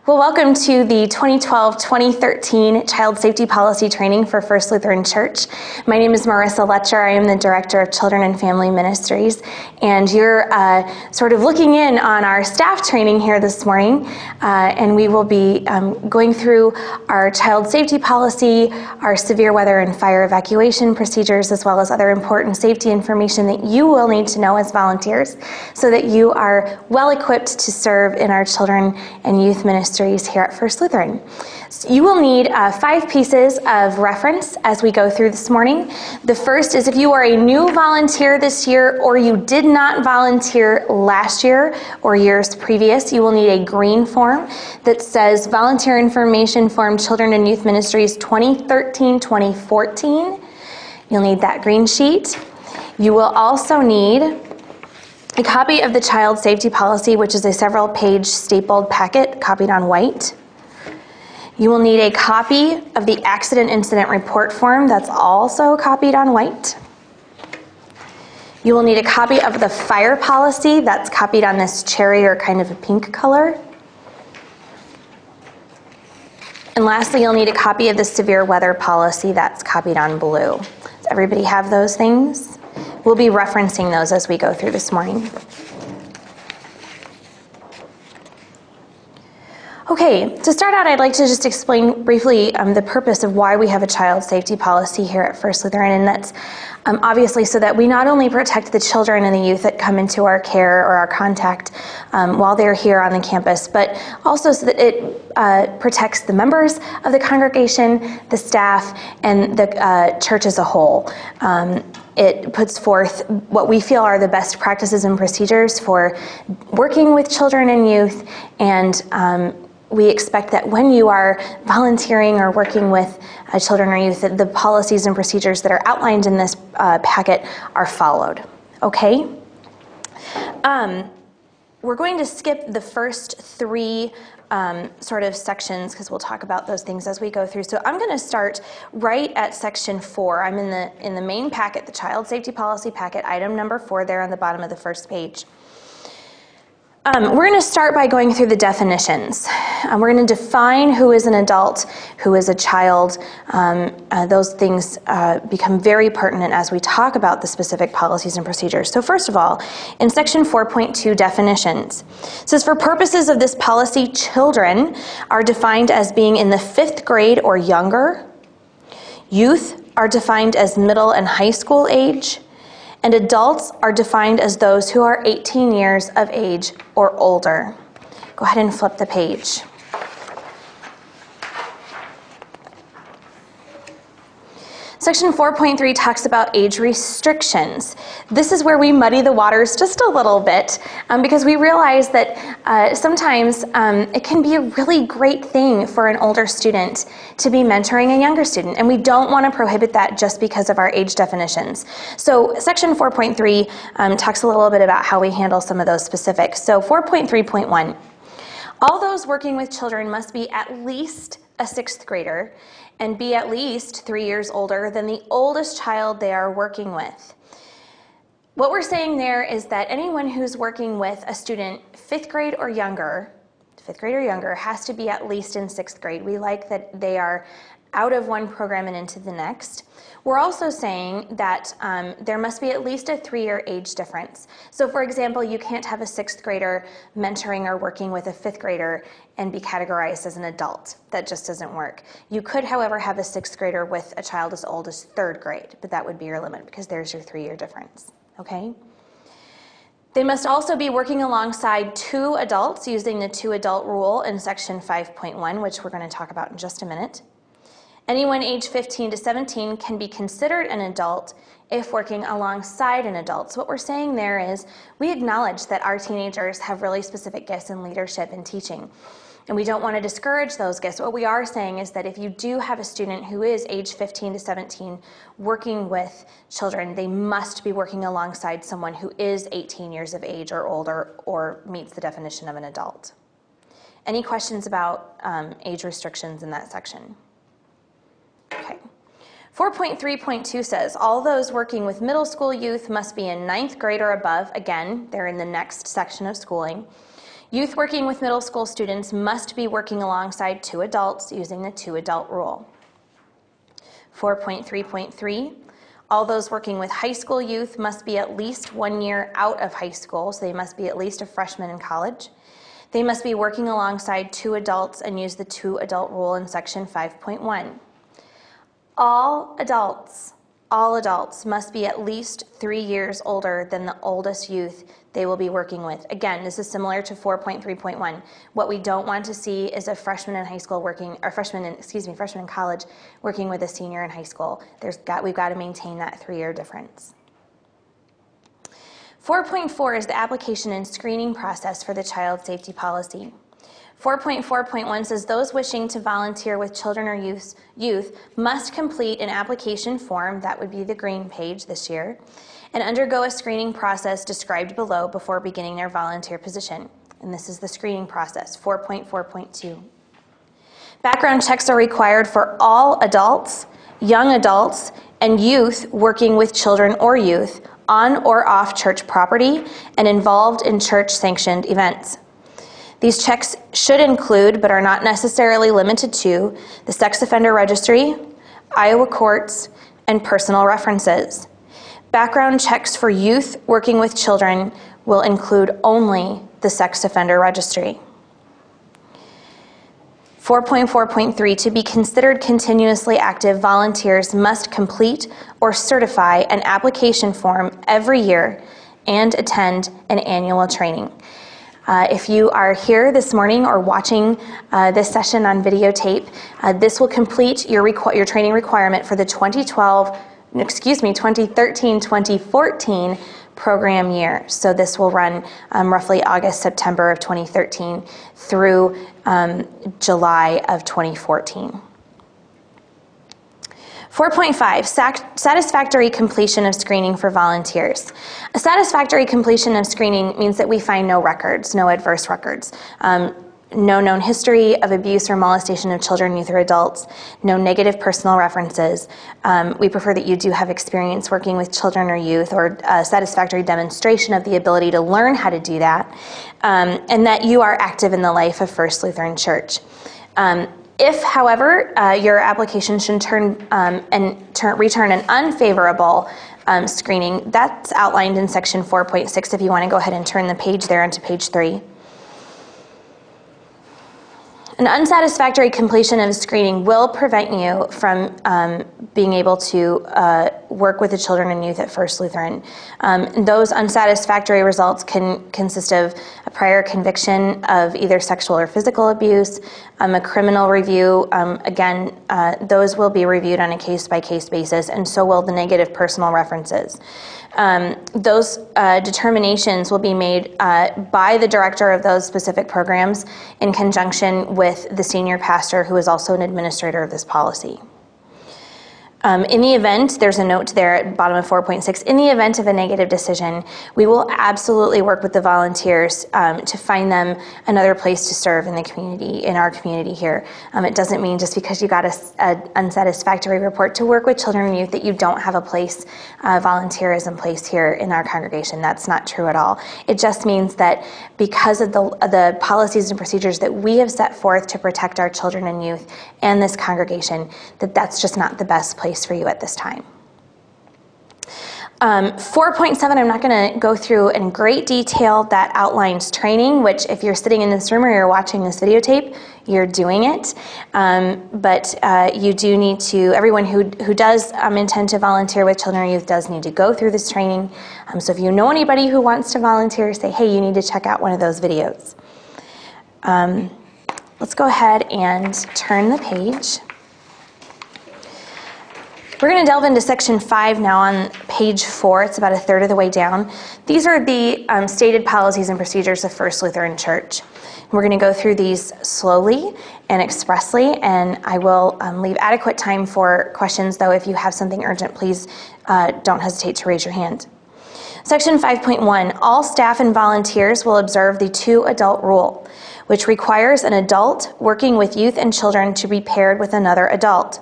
Well, welcome to the 2012-2013 Child Safety Policy Training for First Lutheran Church. My name is Marissa Letcher. I am the Director of Children and Family Ministries, and you're sort of looking in on our staff training here this morning, and we will be going through our child safety policy, our severe weather and fire evacuation procedures, as well as other important safety information that you will need to know as volunteers so that you are well equipped to serve in our children and youth ministries here at First Lutheran. So you will need 5 pieces of reference as we go through this morning. The first is if you are a new volunteer this year or you did not volunteer last year or years previous, you will need a green form that says Volunteer Information Form Children and Youth Ministries 2013-2014. You'll need that green sheet. You will also need a copy of the Child Safety Policy, which is a several-page stapled packet copied on white. You will need a copy of the Accident Incident Report Form that's also copied on white. You will need a copy of the Fire Policy that's copied on this cherry or kind of a pink color. And lastly, you'll need a copy of the Severe Weather Policy that's copied on blue. Does everybody have those things? We'll be referencing those as we go through this morning. Okay, to start out, I'd like to just explain briefly the purpose of why we have a child safety policy here at First Lutheran, and that's obviously so that we not only protect the children and the youth that come into our care or our contact while they're here on the campus, but also so that it protects the members of the congregation, the staff, and the church as a whole. It puts forth what we feel are the best practices and procedures for working with children and youth, and we expect that when you are volunteering or working with children or youth, that the policies and procedures that are outlined in this packet are followed. Okay? We're going to skip the first 3 sort of sections because we'll talk about those things as we go through. So I'm going to start right at section 4. I'm in the main packet, the Child Safety Policy packet, item number 4 there on the bottom of the first page. We're going to start by going through the definitions. We're going to define who is an adult, who is a child. Those things become very pertinent as we talk about the specific policies and procedures. So first of all, in section 4.2 definitions, it says for purposes of this policy, children are defined as being in the 5th grade or younger. Youth are defined as middle and high school age. And adults are defined as those who are 18 years of age or older. Go ahead and flip the page. Section 4.3 talks about age restrictions. This is where we muddy the waters just a little bit because we realize that sometimes it can be a really great thing for an older student to be mentoring a younger student, and we don't want to prohibit that just because of our age definitions. So section 4.3 talks a little bit about how we handle some of those specifics. So 4.3.1, all those working with children must be at least a 6th grader and be at least 3 years older than the oldest child they are working with. What we're saying there is that anyone who's working with a student 5th grade or younger, has to be at least in 6th grade. We like that they are out of one program and into the next. We're also saying that there must be at least a 3-year age difference. So for example, you can't have a 6th grader mentoring or working with a 5th grader and be categorized as an adult. That just doesn't work. You could, however, have a 6th grader with a child as old as 3rd grade, but that would be your limit because there's your 3-year difference, okay? They must also be working alongside 2 adults using the 2-adult rule in section 5.1, which we're going to talk about in just a minute. Anyone age 15 to 17 can be considered an adult if working alongside an adult. So what we're saying there is we acknowledge that our teenagers have really specific gifts in leadership and teaching, and we don't want to discourage those gifts. What we are saying is that if you do have a student who is age 15 to 17 working with children, they must be working alongside someone who is 18 years of age or older or meets the definition of an adult. Any questions about age restrictions in that section? Okay. 4.3.2 says, all those working with middle school youth must be in 9th grade or above. Again, they're in the next section of schooling. Youth working with middle school students must be working alongside 2 adults using the 2-adult rule. 4.3.3, all those working with high school youth must be at least 1 year out of high school, so they must be at least a freshman in college. They must be working alongside 2 adults and use the 2-adult rule in section 5.1. All adults must be at least 3 years older than the oldest youth they will be working with. Again, this is similar to 4.3.1. What we don't want to see is a freshman in high school working, or freshman in college working with a senior in high school. We've got to maintain that 3-year difference. 4.4 is the application and screening process for the child safety policy. 4.4.1 says those wishing to volunteer with children or youth must complete an application form, that would be the green page this year, and undergo a screening process described below before beginning their volunteer position. And this is the screening process, 4.4.2. Background checks are required for all adults, young adults, and youth working with children or youth on or off church property and involved in church-sanctioned events. These checks should include, but are not necessarily limited to, the sex offender registry, Iowa courts, and personal references. Background checks for youth working with children will include only the sex offender registry. 4.4.3, to be considered continuously active, volunteers must complete or certify an application form every year and attend an annual training. If you are here this morning or watching this session on videotape, this will complete your training requirement for the 2013-2014 program year. So this will run roughly August, September of 2013 through July of 2014. 4.5, satisfactory completion of screening for volunteers. A satisfactory completion of screening means that we find no records, no adverse records, no known history of abuse or molestation of children, youth, or adults, no negative personal references. We prefer that you do have experience working with children or youth, or a satisfactory demonstration of the ability to learn how to do that, and that you are active in the life of First Lutheran Church. If, however, your application should return an unfavorable screening, that's outlined in section 4.6 if you want to go ahead and turn the page there onto page 3. An unsatisfactory completion of screening will prevent you from being able to work with the children and youth at First Lutheran. Those unsatisfactory results can consist of a prior conviction of either sexual or physical abuse, a criminal review. Again, those will be reviewed on a case-by-case basis, and so will the negative personal references. Those determinations will be made by the director of those specific programs in conjunction with the senior pastor, who is also an administrator of this policy. In the event, there's a note there at the bottom of 4.6, in the event of a negative decision, we will absolutely work with the volunteers to find them another place to serve in the community, in our community here. It doesn't mean just because you got an unsatisfactory report to work with children and youth that you don't have a place, volunteerism place here in our congregation. That's not true at all. It just means that because of the policies and procedures that we have set forth to protect our children and youth and this congregation, that's just not the best place for you at this time. 4.7, I'm not going to go through in great detail. That outlines training, which if you're sitting in this room or you're watching this videotape, you're doing it. But you do need to, everyone who does intend to volunteer with children or youth does need to go through this training. So if you know anybody who wants to volunteer, say, hey, you need to check out one of those videos. Let's go ahead and turn the page. We're going to delve into section 5 now on page 4. It's about a third of the way down. These are the stated policies and procedures of First Lutheran Church. We're going to go through these slowly and expressly, and I will leave adequate time for questions, though if you have something urgent, please don't hesitate to raise your hand. Section 5.1, all staff and volunteers will observe the 2-adult rule, which requires an adult working with youth and children to be paired with another adult.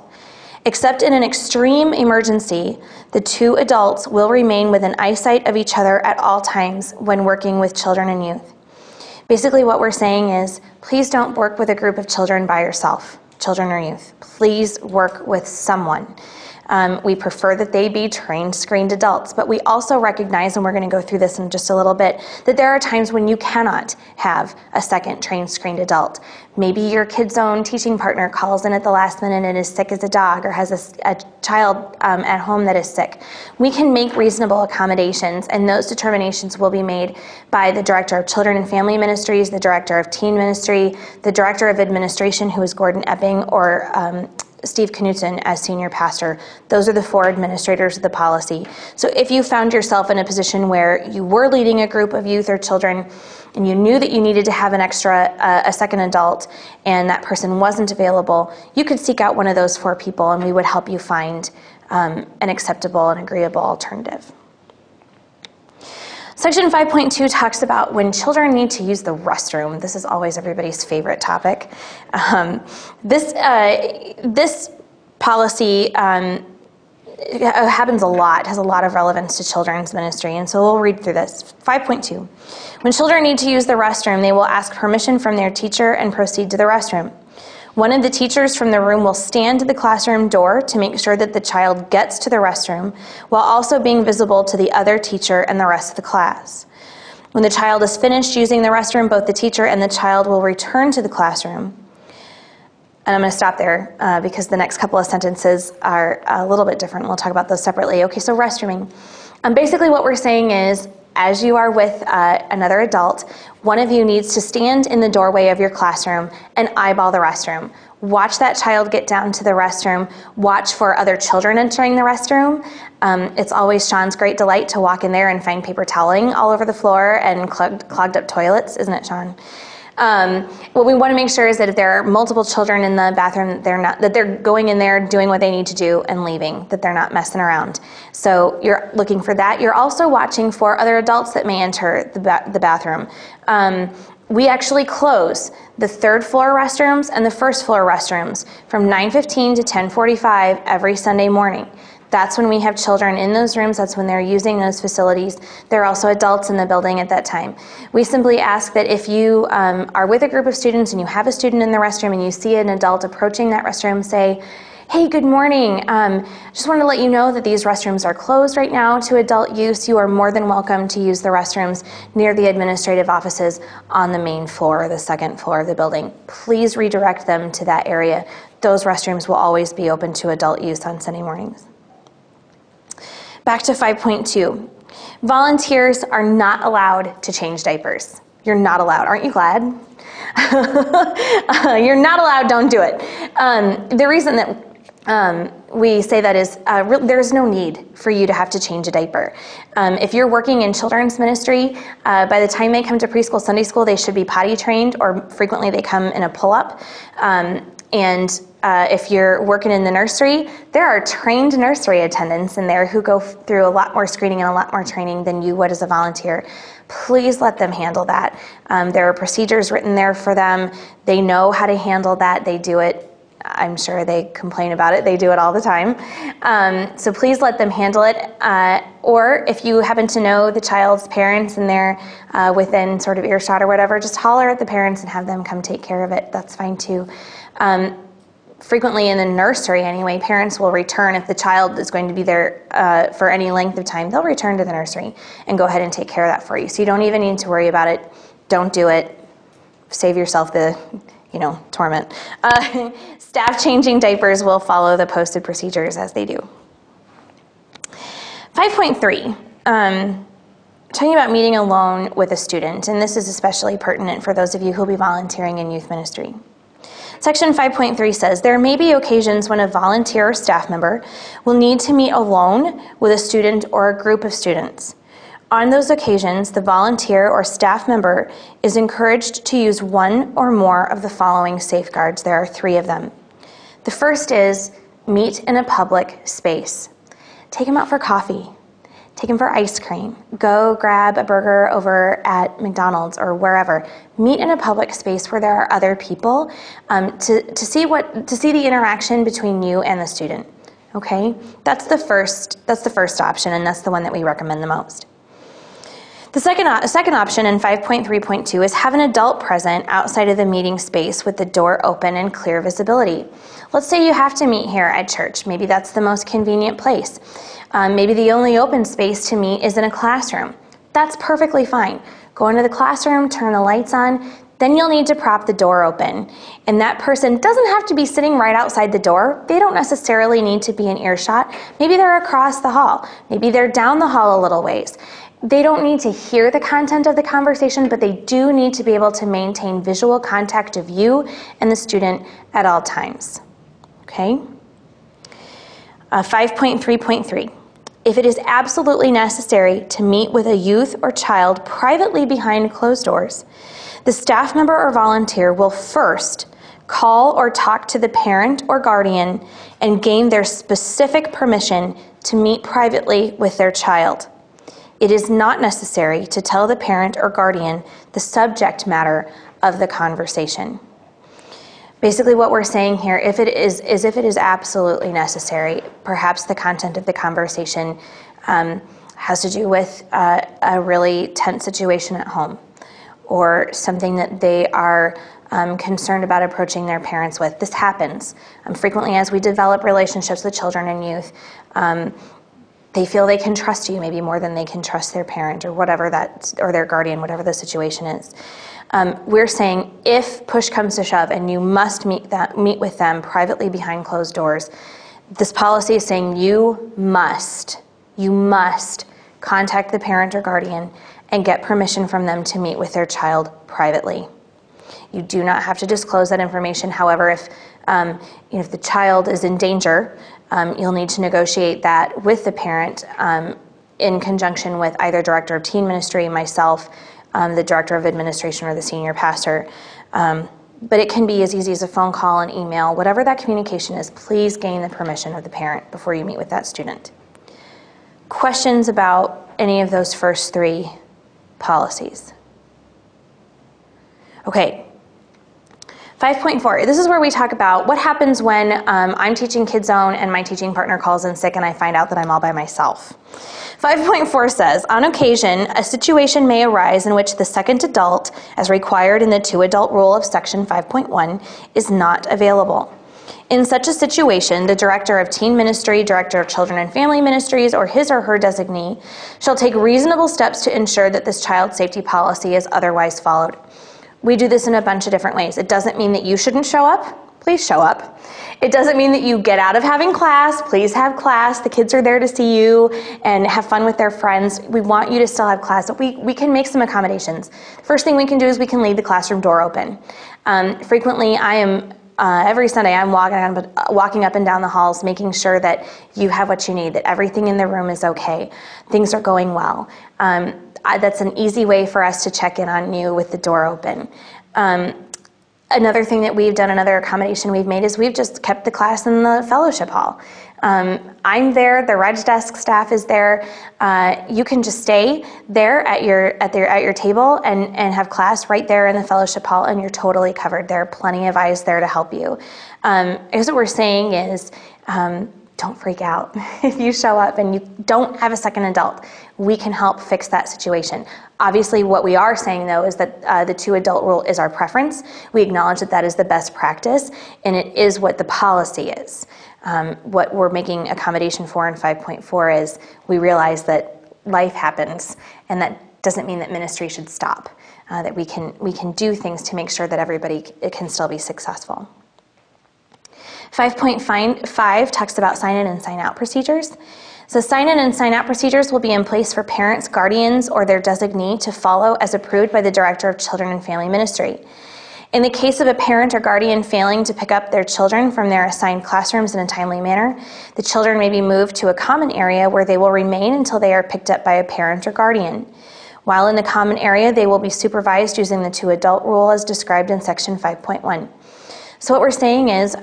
Except in an extreme emergency, the 2 adults will remain within eyesight of each other at all times when working with children and youth. Basically what we're saying is, please don't work with a group of children by yourself, children or youth. Please work with someone. We prefer that they be trained, screened adults, but we also recognize, and we're going to go through this in just a little bit, that there are times when you cannot have a second trained, screened adult. Maybe your kid's own teaching partner calls in at the last minute and is sick as a dog, or has a child at home that is sick. We can make reasonable accommodations, and those determinations will be made by the Director of Children and Family Ministries, the Director of Teen Ministry, the Director of Administration, who is Gordon Epping, or Steve Knutson as senior pastor. Those are the 4 administrators of the policy. So if you found yourself in a position where you were leading a group of youth or children and you knew that you needed to have a second adult, and that person wasn't available, you could seek out one of those 4 people and we would help you find an acceptable and agreeable alternative. Section 5.2 talks about when children need to use the restroom. This is always everybody's favorite topic. This policy happens a lot, has a lot of relevance to children's ministry, and so we'll read through this. 5.2. When children need to use the restroom, they will ask permission from their teacher and proceed to the restroom. One of the teachers from the room will stand at the classroom door to make sure that the child gets to the restroom, while also being visible to the other teacher and the rest of the class. When the child is finished using the restroom, both the teacher and the child will return to the classroom. And I'm going to stop there because the next couple of sentences are a little bit different. We'll talk about those separately. Okay, so restrooming. Basically what we're saying is, as you are with another adult, one of you needs to stand in the doorway of your classroom and eyeball the restroom. Watch that child get down to the restroom. Watch for other children entering the restroom. It's always Sean's great delight to walk in there and find paper toweling all over the floor and clogged up toilets, isn't it, Sean? What we want to make sure is that if there are multiple children in the bathroom, that they're going in there, doing what they need to do, and leaving, that they're not messing around. So you're looking for that. You're also watching for other adults that may enter the bathroom. We actually close the 3rd floor restrooms and the 1st floor restrooms from 9:15 to 10:45 every Sunday morning. That's when we have children in those rooms. That's when they're using those facilities. There are also adults in the building at that time. We simply ask that if you are with a group of students and you have a student in the restroom and you see an adult approaching that restroom, say, "Hey, good morning. Just wanted to let you know that these restrooms are closed right now to adult use. You are more than welcome to use the restrooms near the administrative offices on the main floor or the 2nd floor of the building. Please redirect them to that area. Those restrooms will always be open to adult use on Sunday mornings." Back to 5.2. Volunteers are not allowed to change diapers. You're not allowed. Aren't you glad? You're not allowed. Don't do it. The reason that we say that is there's no need for you to have to change a diaper. If you're working in children's ministry, by the time they come to preschool Sunday school, they should be potty trained, or frequently they come in a pull-up. If you're working in the nursery, there are trained nursery attendants in there who go through a lot more screening and a lot more training than you would as a volunteer. Please let them handle that. There are procedures written there for them. They know how to handle that. They do it. I'm sure they complain about it. They do it all the time. So please let them handle it. Or if you happen to know the child's parents and they're within sort of earshot or whatever, just holler at the parents and have them come take care of it. That's fine too. Frequently in the nursery anyway, parents will return if the child is going to be there for any length of time. They'll return to the nursery and go ahead and take care of that for you. So you don't even need to worry about it. Don't do it. Save yourself the, torment. Staff changing diapers will follow the posted procedures as they do. 5.3, talking about meeting alone with a student, and this is especially pertinent for those of you who will be volunteering in youth ministry. Section 5.3 says, there may be occasions when a volunteer or staff member will need to meet alone with a student or a group of students. On those occasions, the volunteer or staff member is encouraged to use one or more of the following safeguards. There are 3 of them. The first is meet in a public space. Take them out for coffee. Take them for ice cream. Go grab a burger over at McDonald's or wherever. Meet in a public space where there are other people to see the interaction between you and the student. Okay, that's the first option, and that's the one that we recommend the most. The second option in 5.3.2 is have an adult present outside of the meeting space with the door open and clear visibility. Let's say you have to meet here at church. Maybe that's the most convenient place. Maybe the only open space to meet is in a classroom. That's perfectly fine. Go into the classroom, turn the lights on, then you'll need to prop the door open. And that person doesn't have to be sitting right outside the door. They don't necessarily need to be in earshot. Maybe they're across the hall. Maybe they're down the hall a little ways. They don't need to hear the content of the conversation, but they do need to be able to maintain visual contact of you and the student at all times. Okay? 5.3.3. If it is absolutely necessary to meet with a youth or child privately behind closed doors, the staff member or volunteer will first call or talk to the parent or guardian and gain their specific permission to meet privately with their child. It is not necessary to tell the parent or guardian the subject matter of the conversation. Basically what we're saying here, if it is absolutely necessary, perhaps the content of the conversation has to do with a really tense situation at home, or something that they are concerned about approaching their parents with. This happens frequently as we develop relationships with children and youth. They feel they can trust you maybe more than they can trust their parent or whatever or their guardian, whatever the situation is. We're saying if push comes to shove and you must meet with them privately behind closed doors, this policy is saying you must contact the parent or guardian and get permission from them to meet with their child privately. You do not have to disclose that information. However, if the child is in danger, you'll need to negotiate that with the parent in conjunction with either director of teen ministry, myself, the director of administration, or the senior pastor. But it can be as easy as a phone call, an email, whatever that communication is. Please gain the permission of the parent before you meet with that student. Questions about any of those first three policies? Okay. 5.4, this is where we talk about what happens when I'm teaching Kids Zone and my teaching partner calls in sick and I find out that I'm all by myself. 5.4 says, on occasion, a situation may arise in which the second adult, as required in the 2-adult rule of section 5.1, is not available. In such a situation, the director of teen ministry, director of children and family ministries, or his or her designee shall take reasonable steps to ensure that this child safety policy is otherwise followed. We do this in a bunch of different ways. It doesn't mean that you shouldn't show up. Please show up. It doesn't mean that you get out of having class. Please have class. The kids are there to see you and have fun with their friends. We want you to still have class. We can make some accommodations. The first thing we can do is we can leave the classroom door open. Frequently, I am every Sunday I'm walking up and down the halls, making sure that you have what you need, that everything in the room is okay, things are going well. That's an easy way for us to check in on you with the door open. Another thing that we've done, another accommodation we've made, is we've just kept the class in the fellowship hall. I'm there, the Reg Desk staff is there. You can just stay there at your table and have class right there in the fellowship hall, and you're totally covered. There are plenty of eyes there to help you. I guess what we're saying is, don't freak out. If you show up and you don't have a second adult, we can help fix that situation. Obviously, what we are saying, though, is that the 2-adult rule is our preference. We acknowledge that that is the best practice, and it is what the policy is. What we're making accommodation for in 5.4 is we realize that life happens, and that doesn't mean that ministry should stop, that we can do things to make sure that everybody can still be successful. 5.5 talks about sign-in and sign-out procedures. So sign-in and sign-out procedures will be in place for parents, guardians, or their designee to follow as approved by the Director of Children and Family Ministry. In the case of a parent or guardian failing to pick up their children from their assigned classrooms in a timely manner, the children may be moved to a common area where they will remain until they are picked up by a parent or guardian. While in the common area, they will be supervised using the 2-adult rule as described in section 5.1. So what we're saying is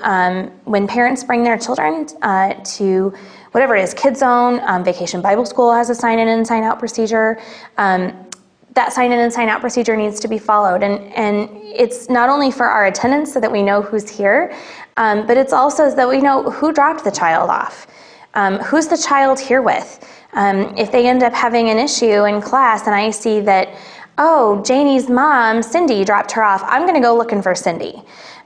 when parents bring their children to whatever it is, Kids Zone, Vacation Bible School has a sign-in and sign-out procedure. That sign-in and sign-out procedure needs to be followed. And it's not only for our attendance so that we know who's here, but it's also so that we know who dropped the child off. Who's the child here with? If they end up having an issue in class and I see that, oh, Janie's mom, Cindy, dropped her off, I'm going to go looking for Cindy.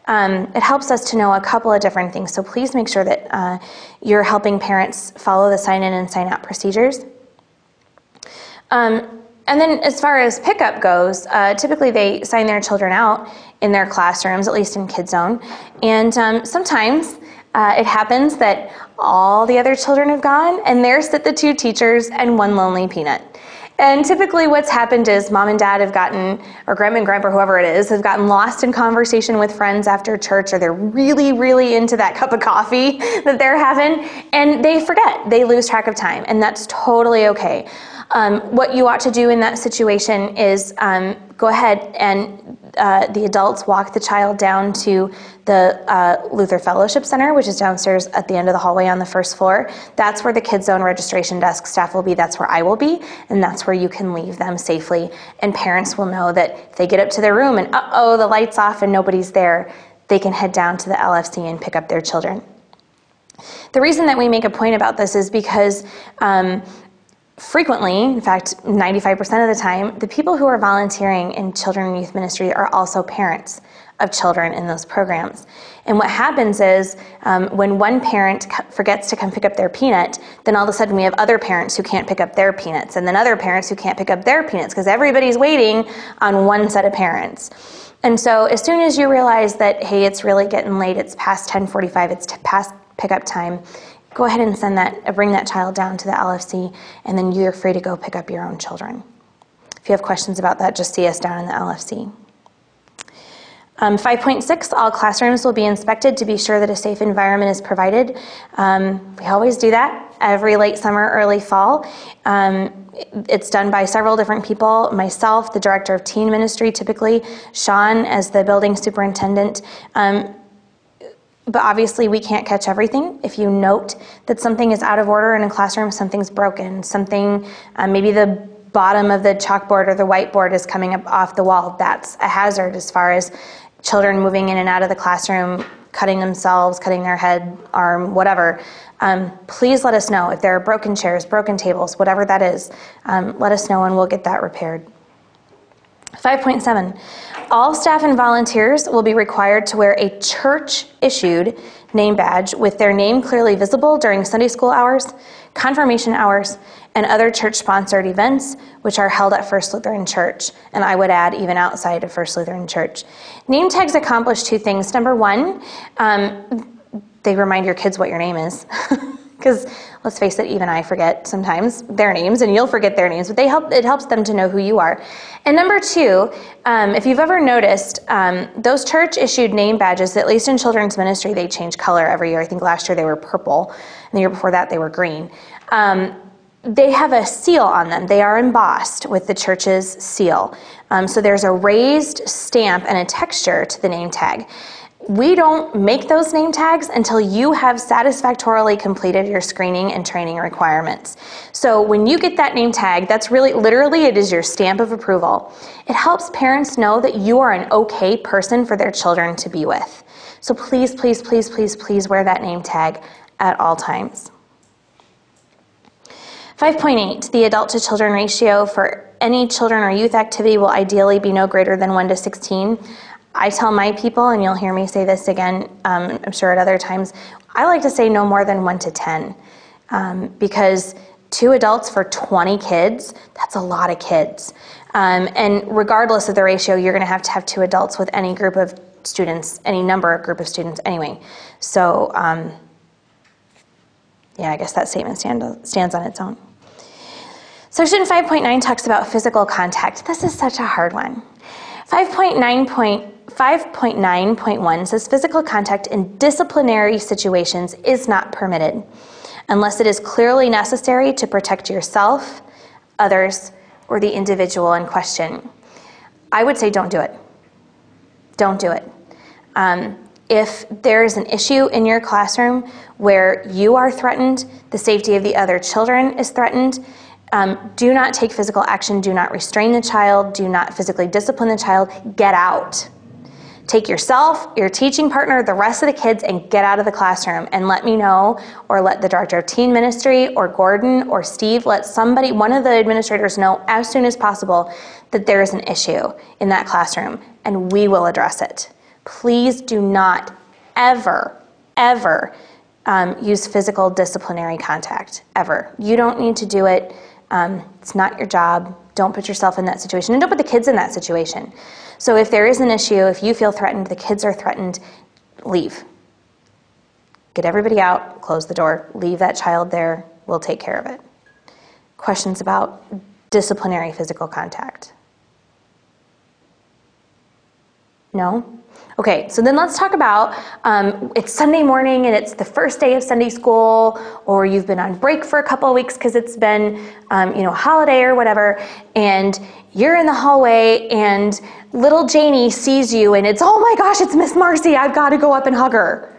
It helps us to know a couple of different things, so please make sure that you're helping parents follow the sign-in and sign-out procedures. And then as far as pickup goes, typically they sign their children out in their classrooms, at least in KidZone. And sometimes it happens that all the other children have gone, and there sit the two teachers and one lonely peanut. And typically what's happened is mom and dad have gotten, or grandma and grandpa, whoever it is, have gotten lost in conversation with friends after church, or they're really, really into that cup of coffee that they're having, and they forget. They lose track of time, and that's totally okay. What you ought to do in that situation is go ahead and the adults walk the child down to the Luther Fellowship Center, which is downstairs at the end of the hallway on the first floor. That's where the KidZone registration desk staff will be. That's where I will be, and that's where you can leave them safely. And parents will know that if they get up to their room and uh-oh, the light's off and nobody's there, they can head down to the LFC and pick up their children. The reason that we make a point about this is because frequently, in fact, 95% of the time, the people who are volunteering in children and youth ministry are also parents of children in those programs. And what happens is when one parent forgets to come pick up their peanut, then all of a sudden we have other parents who can't pick up their peanuts, and then other parents who can't pick up their peanuts, because everybody's waiting on one set of parents. And so as soon as you realize that, hey, it's really getting late, it's past 10:45, it's past pickup time, go ahead and bring that child down to the LFC, and then you're free to go pick up your own children. If you have questions about that, just see us down in the LFC. 5.6, all classrooms will be inspected to be sure that a safe environment is provided. We always do that every late summer, early fall. It's done by several different people, myself, the director of teen ministry typically, Sean as the building superintendent. But obviously we can't catch everything. If you note that something is out of order in a classroom, something's broken, something, maybe the bottom of the chalkboard or the whiteboard is coming up off the wall, that's a hazard as far as children moving in and out of the classroom, cutting themselves, cutting their head, arm, whatever. Please let us know if there are broken chairs, broken tables, whatever that is. Let us know and we'll get that repaired. 5.7, all staff and volunteers will be required to wear a church-issued name badge with their name clearly visible during Sunday school hours, confirmation hours, and other church-sponsored events which are held at First Lutheran Church, and I would add even outside of First Lutheran Church. Name tags accomplish two things. Number one, they remind your kids what your name is. Because let's face it, even I forget sometimes their names, and you'll forget their names, but it helps them to know who you are. And number two, if you've ever noticed, those church-issued name badges, at least in children's ministry, they change color every year. I think last year they were purple, and the year before that they were green. They have a seal on them. They are embossed with the church's seal. So there's a raised stamp and a texture to the name tag. We don't make those name tags until you have satisfactorily completed your screening and training requirements. So when you get that name tag, that's really, literally, it is your stamp of approval. It helps parents know that you are an okay person for their children to be with. So please, please, please, please, please wear that name tag at all times. 5.8, the adult to children ratio for any children or youth activity will ideally be no greater than 1 to 16. I tell my people, and you'll hear me say this again, I'm sure at other times, I like to say no more than 1 to 10, because 2 adults for 20 kids, that's a lot of kids. And regardless of the ratio, you're gonna have to have 2 adults with any group of students, any number of group of students anyway. So, yeah, I guess that statement stands on its own. Section 5.9 talks about physical contact. This is such a hard one. 5.9.1 says physical contact in disciplinary situations is not permitted unless it is clearly necessary to protect yourself, others, or the individual in question. I would say don't do it. Don't do it. If there is an issue in your classroom where you are threatened, the safety of the other children is threatened, do not take physical action, do not restrain the child, do not physically discipline the child, get out. take yourself, your teaching partner, the rest of the kids, and get out of the classroom and let me know, or let the director of teen ministry or Gordon or Steve, let somebody, one of the administrators know as soon as possible that there is an issue in that classroom, and we will address it. Please do not ever, ever use physical disciplinary contact, ever. You don't need to do it. It's not your job. Don't put yourself in that situation, and don't put the kids in that situation. So if there is an issue, if you feel threatened, the kids are threatened, leave. Get everybody out, close the door, leave that child there, we'll take care of it. Questions about disciplinary physical contact? No? Okay, so then let's talk about, it's Sunday morning and it's the first day of Sunday school, or you've been on break for a couple of weeks because it's been, a holiday or whatever, and you're in the hallway and little Janie sees you and it's, oh my gosh, it's Miss Marcy, I've got to go up and hug her.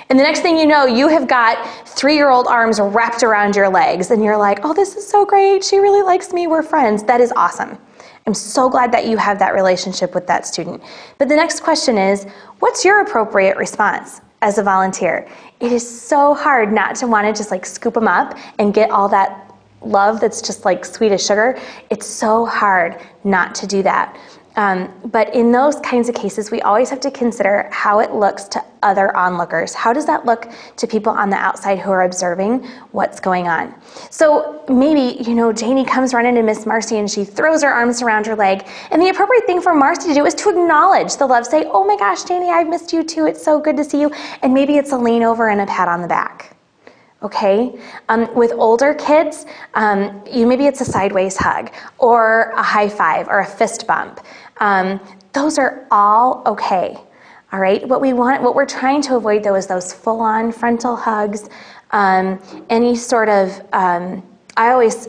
And the next thing you know, you have got 3-year-old arms wrapped around your legs and you're like, oh, this is so great, she really likes me, we're friends. That is awesome. I'm so glad that you have that relationship with that student. But the next question is, what's your appropriate response as a volunteer? It is so hard not to want to just like scoop them up and get all that love that's just like sweet as sugar. It's so hard not to do that. But in those kinds of cases, we always have to consider how it looks to other onlookers. How does that look to people on the outside who are observing what's going on? So maybe, Janie comes running to Miss Marcy and she throws her arms around her leg. And the appropriate thing for Marcy to do is to acknowledge the love. Say, oh my gosh, Janie, I've missed you too. It's so good to see you. And maybe it's a lean over and a pat on the back. Okay, with older kids, maybe it's a sideways hug or a high five or a fist bump. Those are all okay. All right. What we're trying to avoid though is those full-on frontal hugs. Any sort of, I always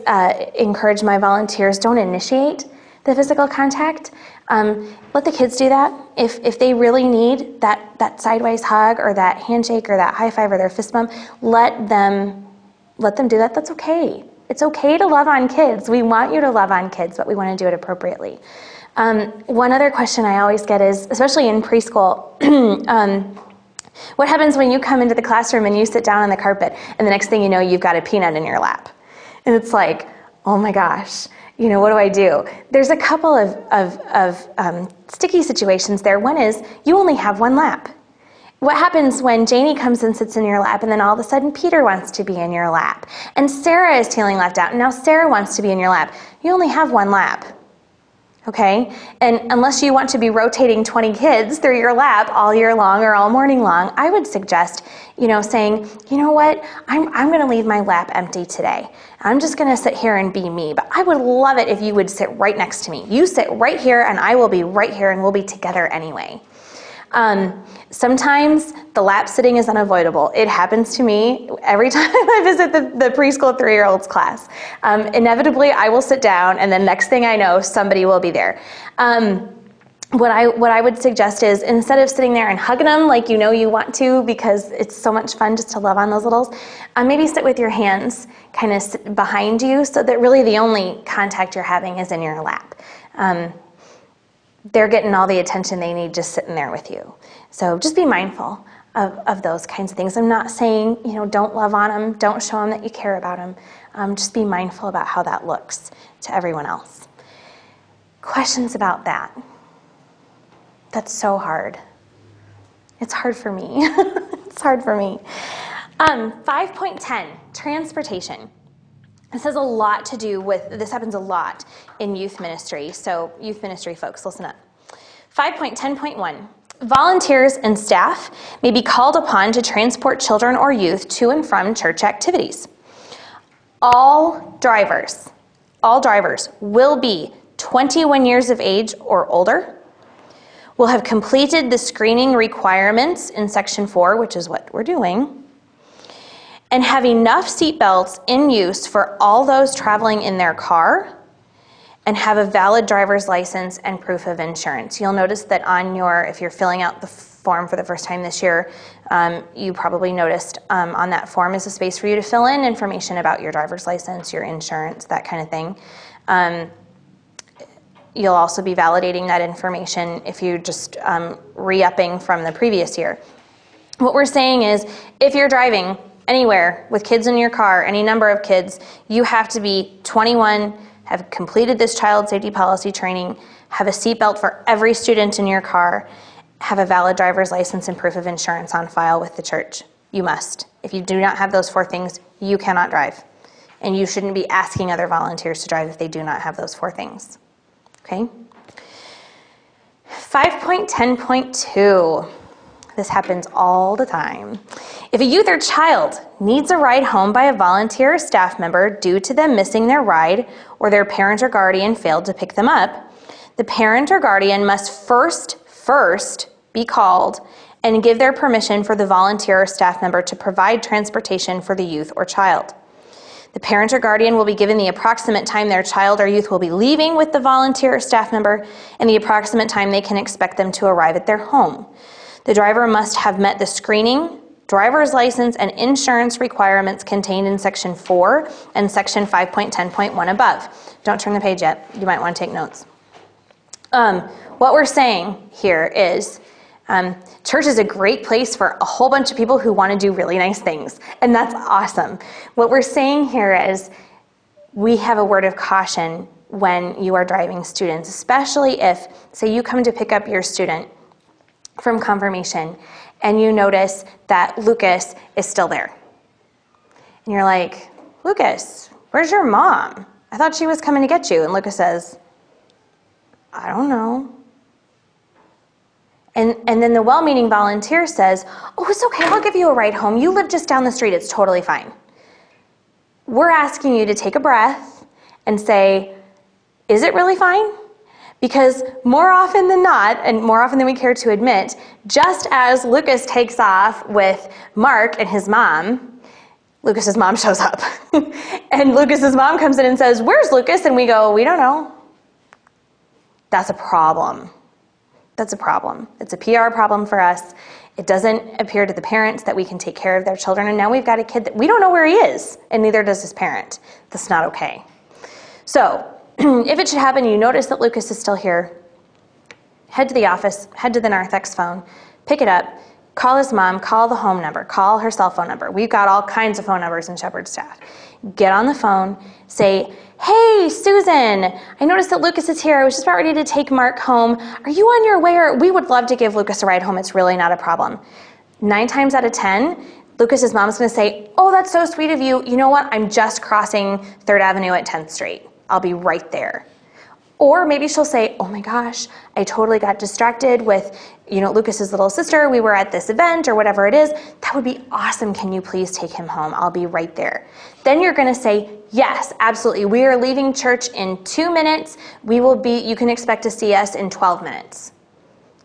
encourage my volunteers, don't initiate the physical contact. Let the kids do that. If they really need that sideways hug or that handshake or that high five or their fist bump, let them do that. That's okay. It's okay to love on kids. We want you to love on kids, but we want to do it appropriately. One other question I always get is, especially in preschool, what happens when you come into the classroom and you sit down on the carpet and the next thing you know, you've got a peanut in your lap? And it's like, oh my gosh. What do I do? There's a couple of sticky situations there. One is you only have one lap. What happens when Janie comes and sits in your lap and then all of a sudden Peter wants to be in your lap and Sarah is feeling left out and now Sarah wants to be in your lap? You only have one lap. Okay? And unless you want to be rotating 20 kids through your lap all year long or all morning long, I would suggest, saying, you know what, I'm going to leave my lap empty today. I'm just going to sit here and be me. But I would love it if you would sit right next to me. You sit right here and I will be right here and we'll be together anyway. Sometimes the lap sitting is unavoidable. It happens to me every time I visit the preschool 3-year-olds class. Inevitably, I will sit down and then next thing I know, somebody will be there. What I would suggest is instead of sitting there and hugging them like you want to because it's so much fun just to love on those littles, maybe sit with your hands kind of behind you so that really the only contact you're having is in your lap. They're getting all the attention they need just sitting there with you. So just be mindful of those kinds of things. I'm not saying, don't love on them, don't show them that you care about them. Just be mindful about how that looks to everyone else. Questions about that? That's so hard. It's hard for me. It's hard for me. 5.10, transportation. This has a lot to do with, this happens a lot in youth ministry, so youth ministry folks, listen up. 5.10.1, volunteers and staff may be called upon to transport children or youth to and from church activities. All drivers will be 21 years of age or older, will have completed the screening requirements in Section 4, which is what we're doing, and have enough seatbelts in use for all those traveling in their car, and have a valid driver's license and proof of insurance. You'll notice that if you're filling out the form for the first time this year, you probably noticed on that form is a space for you to fill in information about your driver's license, your insurance, that kind of thing. you'll also be validating that information if you're just re-upping from the previous year. What we're saying is, if you're driving anywhere with kids in your car, any number of kids, you have to be 21, have completed this child safety policy training, have a seatbelt for every student in your car, have a valid driver's license and proof of insurance on file with the church. You must. If you do not have those 4 things, you cannot drive. And you shouldn't be asking other volunteers to drive if they do not have those 4 things. Okay? 5.10.2. This happens all the time. If a youth or child needs a ride home by a volunteer or staff member due to them missing their ride or their parent or guardian failed to pick them up, the parent or guardian must first be called and give their permission for the volunteer or staff member to provide transportation for the youth or child. The parent or guardian will be given the approximate time their child or youth will be leaving with the volunteer or staff member and the approximate time they can expect them to arrive at their home. The driver must have met the screening, driver's license, and insurance requirements contained in Section 4 and Section 5.10.1 above. Don't turn the page yet. You might want to take notes. What we're saying here is church is a great place for a whole bunch of people who want to do really nice things, and that's awesome. What we're saying here is we have a word of caution when you are driving students, especially if, say, you come to pick up your student from confirmation and you notice that Lucas is still there. And you're like, Lucas, where's your mom? I thought she was coming to get you. And Lucas says, I don't know. And then the well-meaning volunteer says, oh, it's okay, I'll give you a ride home. You live just down the street, it's totally fine. We're asking you to take a breath and say, is it really fine? Because more often than not, and more often than we care to admit, just as Lucas takes off with Mark and his mom, Lucas's mom shows up. And Lucas's mom comes in and says, where's Lucas? And we go, we don't know. That's a problem. That's a problem. It's a PR problem for us. It doesn't appear to the parents that we can take care of their children. And now we've got a kid that we don't know where he is, and neither does his parent. That's not okay. So if it should happen, you notice that Lucas is still here, head to the office, head to the Narthex phone, pick it up, call his mom, call the home number, call her cell phone number. We've got all kinds of phone numbers in Shepherd staff. Get on the phone, say, hey, Susan, I noticed that Lucas is here. I was just about ready to take Mark home. Are you on your way? We would love to give Lucas a ride home. It's really not a problem. 9 times out of 10, Lucas's mom's going to say, oh, that's so sweet of you. You know what? I'm just crossing 3rd Avenue at 10th Street. I'll be right there. Or maybe she'll say, oh my gosh, I totally got distracted with, Lucas's little sister. We were at this event or whatever it is. That would be awesome. Can you please take him home? I'll be right there. Then you're going to say, yes, absolutely. We are leaving church in 2 minutes. You can expect to see us in 12 minutes.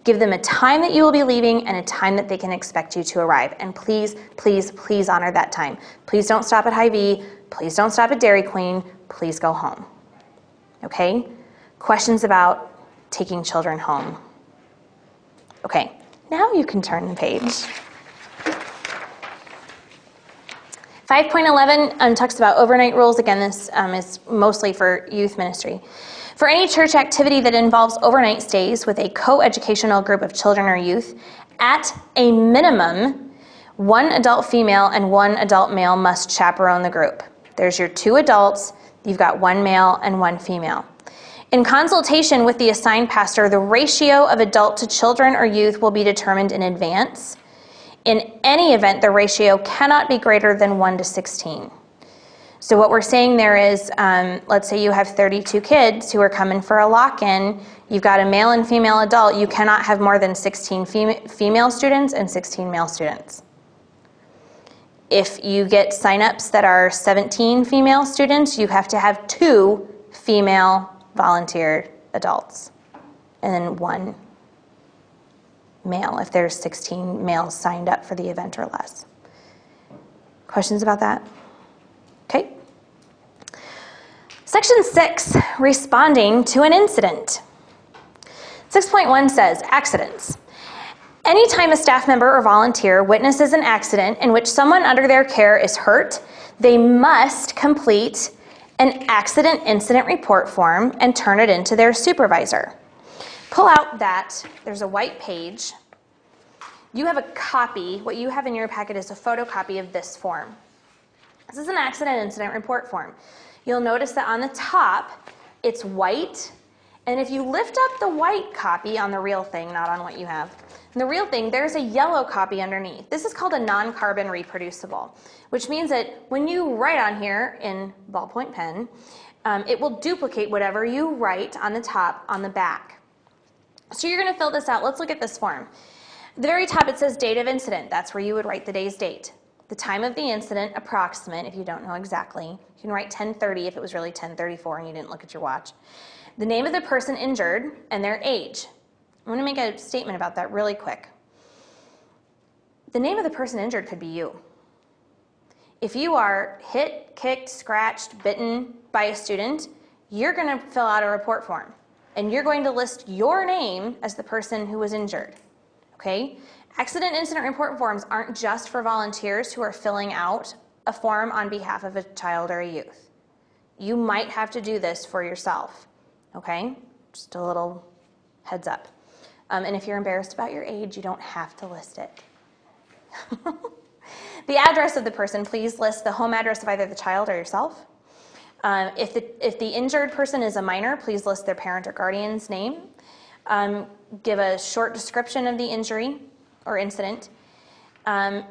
Give them a time that you will be leaving and a time that they can expect you to arrive. And please, please, please honor that time. Please don't stop at Hy-Vee. Please don't stop at Dairy Queen. Please go home. Okay? Questions about taking children home. Okay, now you can turn the page. 5.11 talks about overnight rules. Again, this is mostly for youth ministry. For any church activity that involves overnight stays with a co-educational group of children or youth, at a minimum, 1 adult female and 1 adult male must chaperone the group. There's your 2 adults. You've got 1 male and 1 female. In consultation with the assigned pastor, the ratio of adult to children or youth will be determined in advance. In any event, the ratio cannot be greater than 1 to 16. So what we're saying there is, let's say you have 32 kids who are coming for a lock-in. You've got a male and female adult. You cannot have more than 16 female students and 16 male students. If you get sign-ups that are 17 female students, you have to have 2 female volunteer adults and then 1 male if there's 16 males signed up for the event or less. Questions about that? Okay. Section 6, responding to an incident. 6.1 says, accidents. Anytime a staff member or volunteer witnesses an accident in which someone under their care is hurt, they must complete an accident incident report form and turn it into their supervisor. Pull out that, there's a white page. You have a copy, what you have in your packet is a photocopy of this form. This is an accident incident report form. You'll notice that on the top, it's white, and if you lift up the white copy on the real thing, not on what you have, in the real thing, there's a yellow copy underneath. This is called a non-carbon reproducible, which means that when you write on here in ballpoint pen, it will duplicate whatever you write on the top on the back. So you're going to fill this out. Let's look at this form. At the very top, it says date of incident. That's where you would write the day's date. The time of the incident, approximate, if you don't know exactly. You can write 10:30 if it was really 10:34 and you didn't look at your watch. The name of the person injured and their age. I'm going to make a statement about that really quick. The name of the person injured could be you. If you are hit, kicked, scratched, bitten by a student, you're going to fill out a report form. And you're going to list your name as the person who was injured. Okay? Accident incident report forms aren't just for volunteers who are filling out a form on behalf of a child or a youth. You might have to do this for yourself. Okay? Just a little heads up. And if you're embarrassed about your age, you don't have to list it. The address of the person, please list the home address of either the child or yourself. If the injured person is a minor, please list their parent or guardian's name. Give a short description of the injury or incident.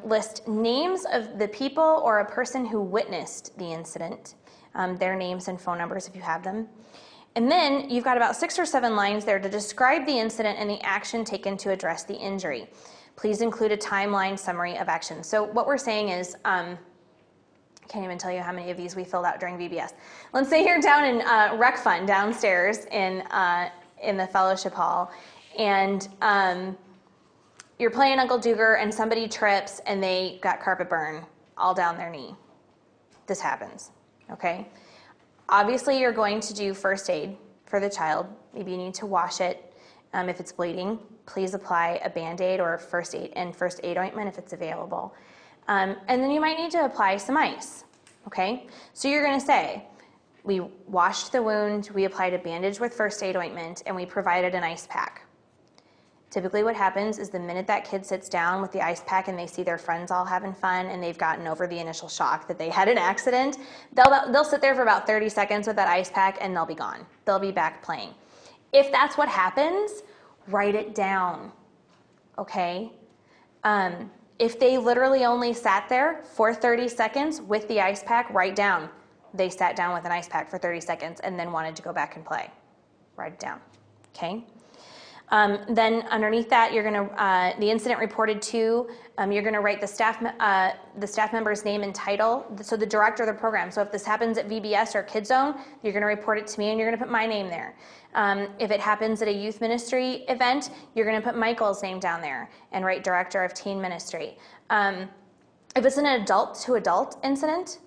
List names of the people or a person who witnessed the incident, their names and phone numbers if you have them. And then you've got about 6 or 7 lines there to describe the incident and the action taken to address the injury. Please include a timeline summary of action. So what we're saying is, I can't even tell you how many of these we filled out during VBS. Let's say you're down in Rec Fund downstairs in the fellowship hall, and you're playing Uncle Duger and somebody trips and they got carpet burn all down their knee. This happens, okay? Obviously, you're going to do first aid for the child. Maybe you need to wash it. If it's bleeding, please apply a Band-Aid or first aid ointment if it's available. And then you might need to apply some ice, okay? So you're going to say, we washed the wound, we applied a bandage with first aid ointment, and we provided an ice pack. Typically what happens is the minute that kid sits down with the ice pack and they see their friends all having fun and they've gotten over the initial shock that they had an accident, they'll sit there for about 30 seconds with that ice pack and they'll be gone. They'll be back playing. If that's what happens, write it down, okay? If they literally only sat there for 30 seconds with the ice pack, write down. They sat down with an ice pack for 30 seconds and then wanted to go back and play. Write it down, okay? Then underneath that, you're going to, the incident reported to, you're going to write the staff member's name and title, so the director of the program. So if this happens at VBS or Kids Zone, you're going to report it to me and you're going to put my name there. If it happens at a youth ministry event, you're going to put Michael's name down there and write director of teen ministry. If it's an adult-to-adult incident,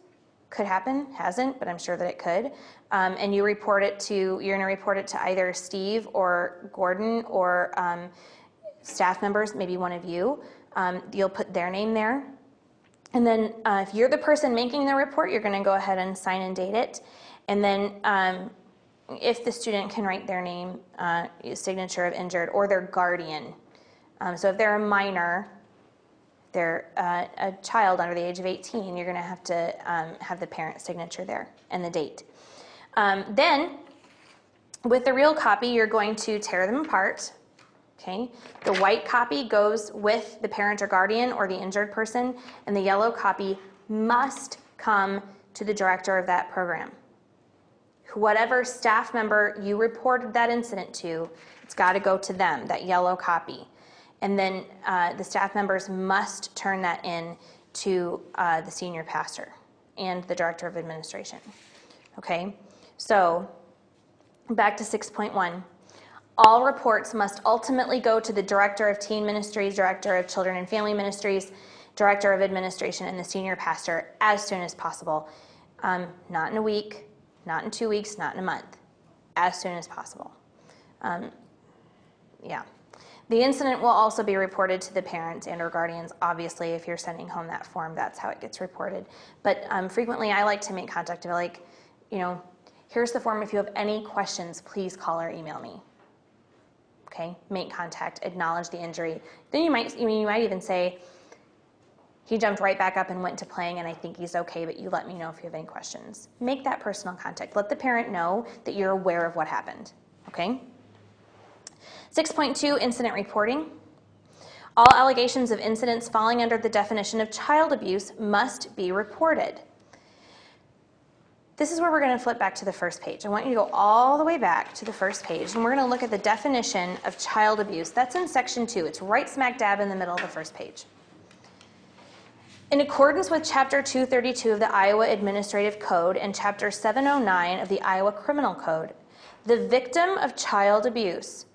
could happen, hasn't, but I'm sure that it could. And you're going to report it to either Steve or Gordon or staff members, maybe one of you. You'll put their name there. And then if you're the person making the report, you're going to go ahead and sign and date it. And then if the student can write their name, signature of injured, or their guardian. So if they're a minor, they're a child under the age of 18, you're going to have the parent signature there and the date. Then, with the real copy, you're going to tear them apart. Okay, the white copy goes with the parent or guardian or the injured person, and the yellow copy must come to the director of that program. Whatever staff member you reported that incident to, it's got to go to them, that yellow copy. And then the staff members must turn that in to the senior pastor and the director of administration. Okay, so back to 6.1. All reports must ultimately go to the director of teen ministries, director of children and family ministries, director of administration, and the senior pastor as soon as possible. Not in a week, not in 2 weeks, not in a month. As soon as possible. Yeah. The incident will also be reported to the parents and or guardians. Obviously, if you're sending home that form, that's how it gets reported. But frequently, I like to make contact of, like, here's the form. If you have any questions, please call or email me. Okay, make contact, acknowledge the injury. Then you might even say, he jumped right back up and went to playing and I think he's okay, but you let me know if you have any questions. Make that personal contact. Let the parent know that you're aware of what happened, okay? 6.2, incident reporting. All allegations of incidents falling under the definition of child abuse must be reported. This is where we're going to flip back to the first page. I want you to go all the way back to the first page, and we're going to look at the definition of child abuse. That's in section 2. It's right smack dab in the middle of the first page. In accordance with Chapter 232 of the Iowa Administrative Code and Chapter 709 of the Iowa Criminal Code, the victim of child abuse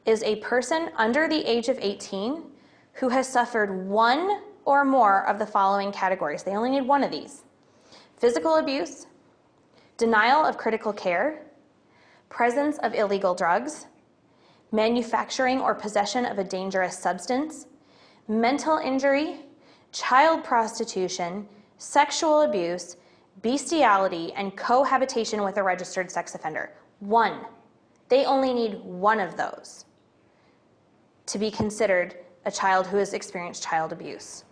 is a person under the age of 18 who has suffered one or more of the following categories. They only need one of these: physical abuse, denial of critical care, presence of illegal drugs, manufacturing or possession of a dangerous substance, mental injury, child prostitution, sexual abuse, bestiality, and cohabitation with a registered sex offender. One. They only need one of those to be considered a child who has experienced child abuse.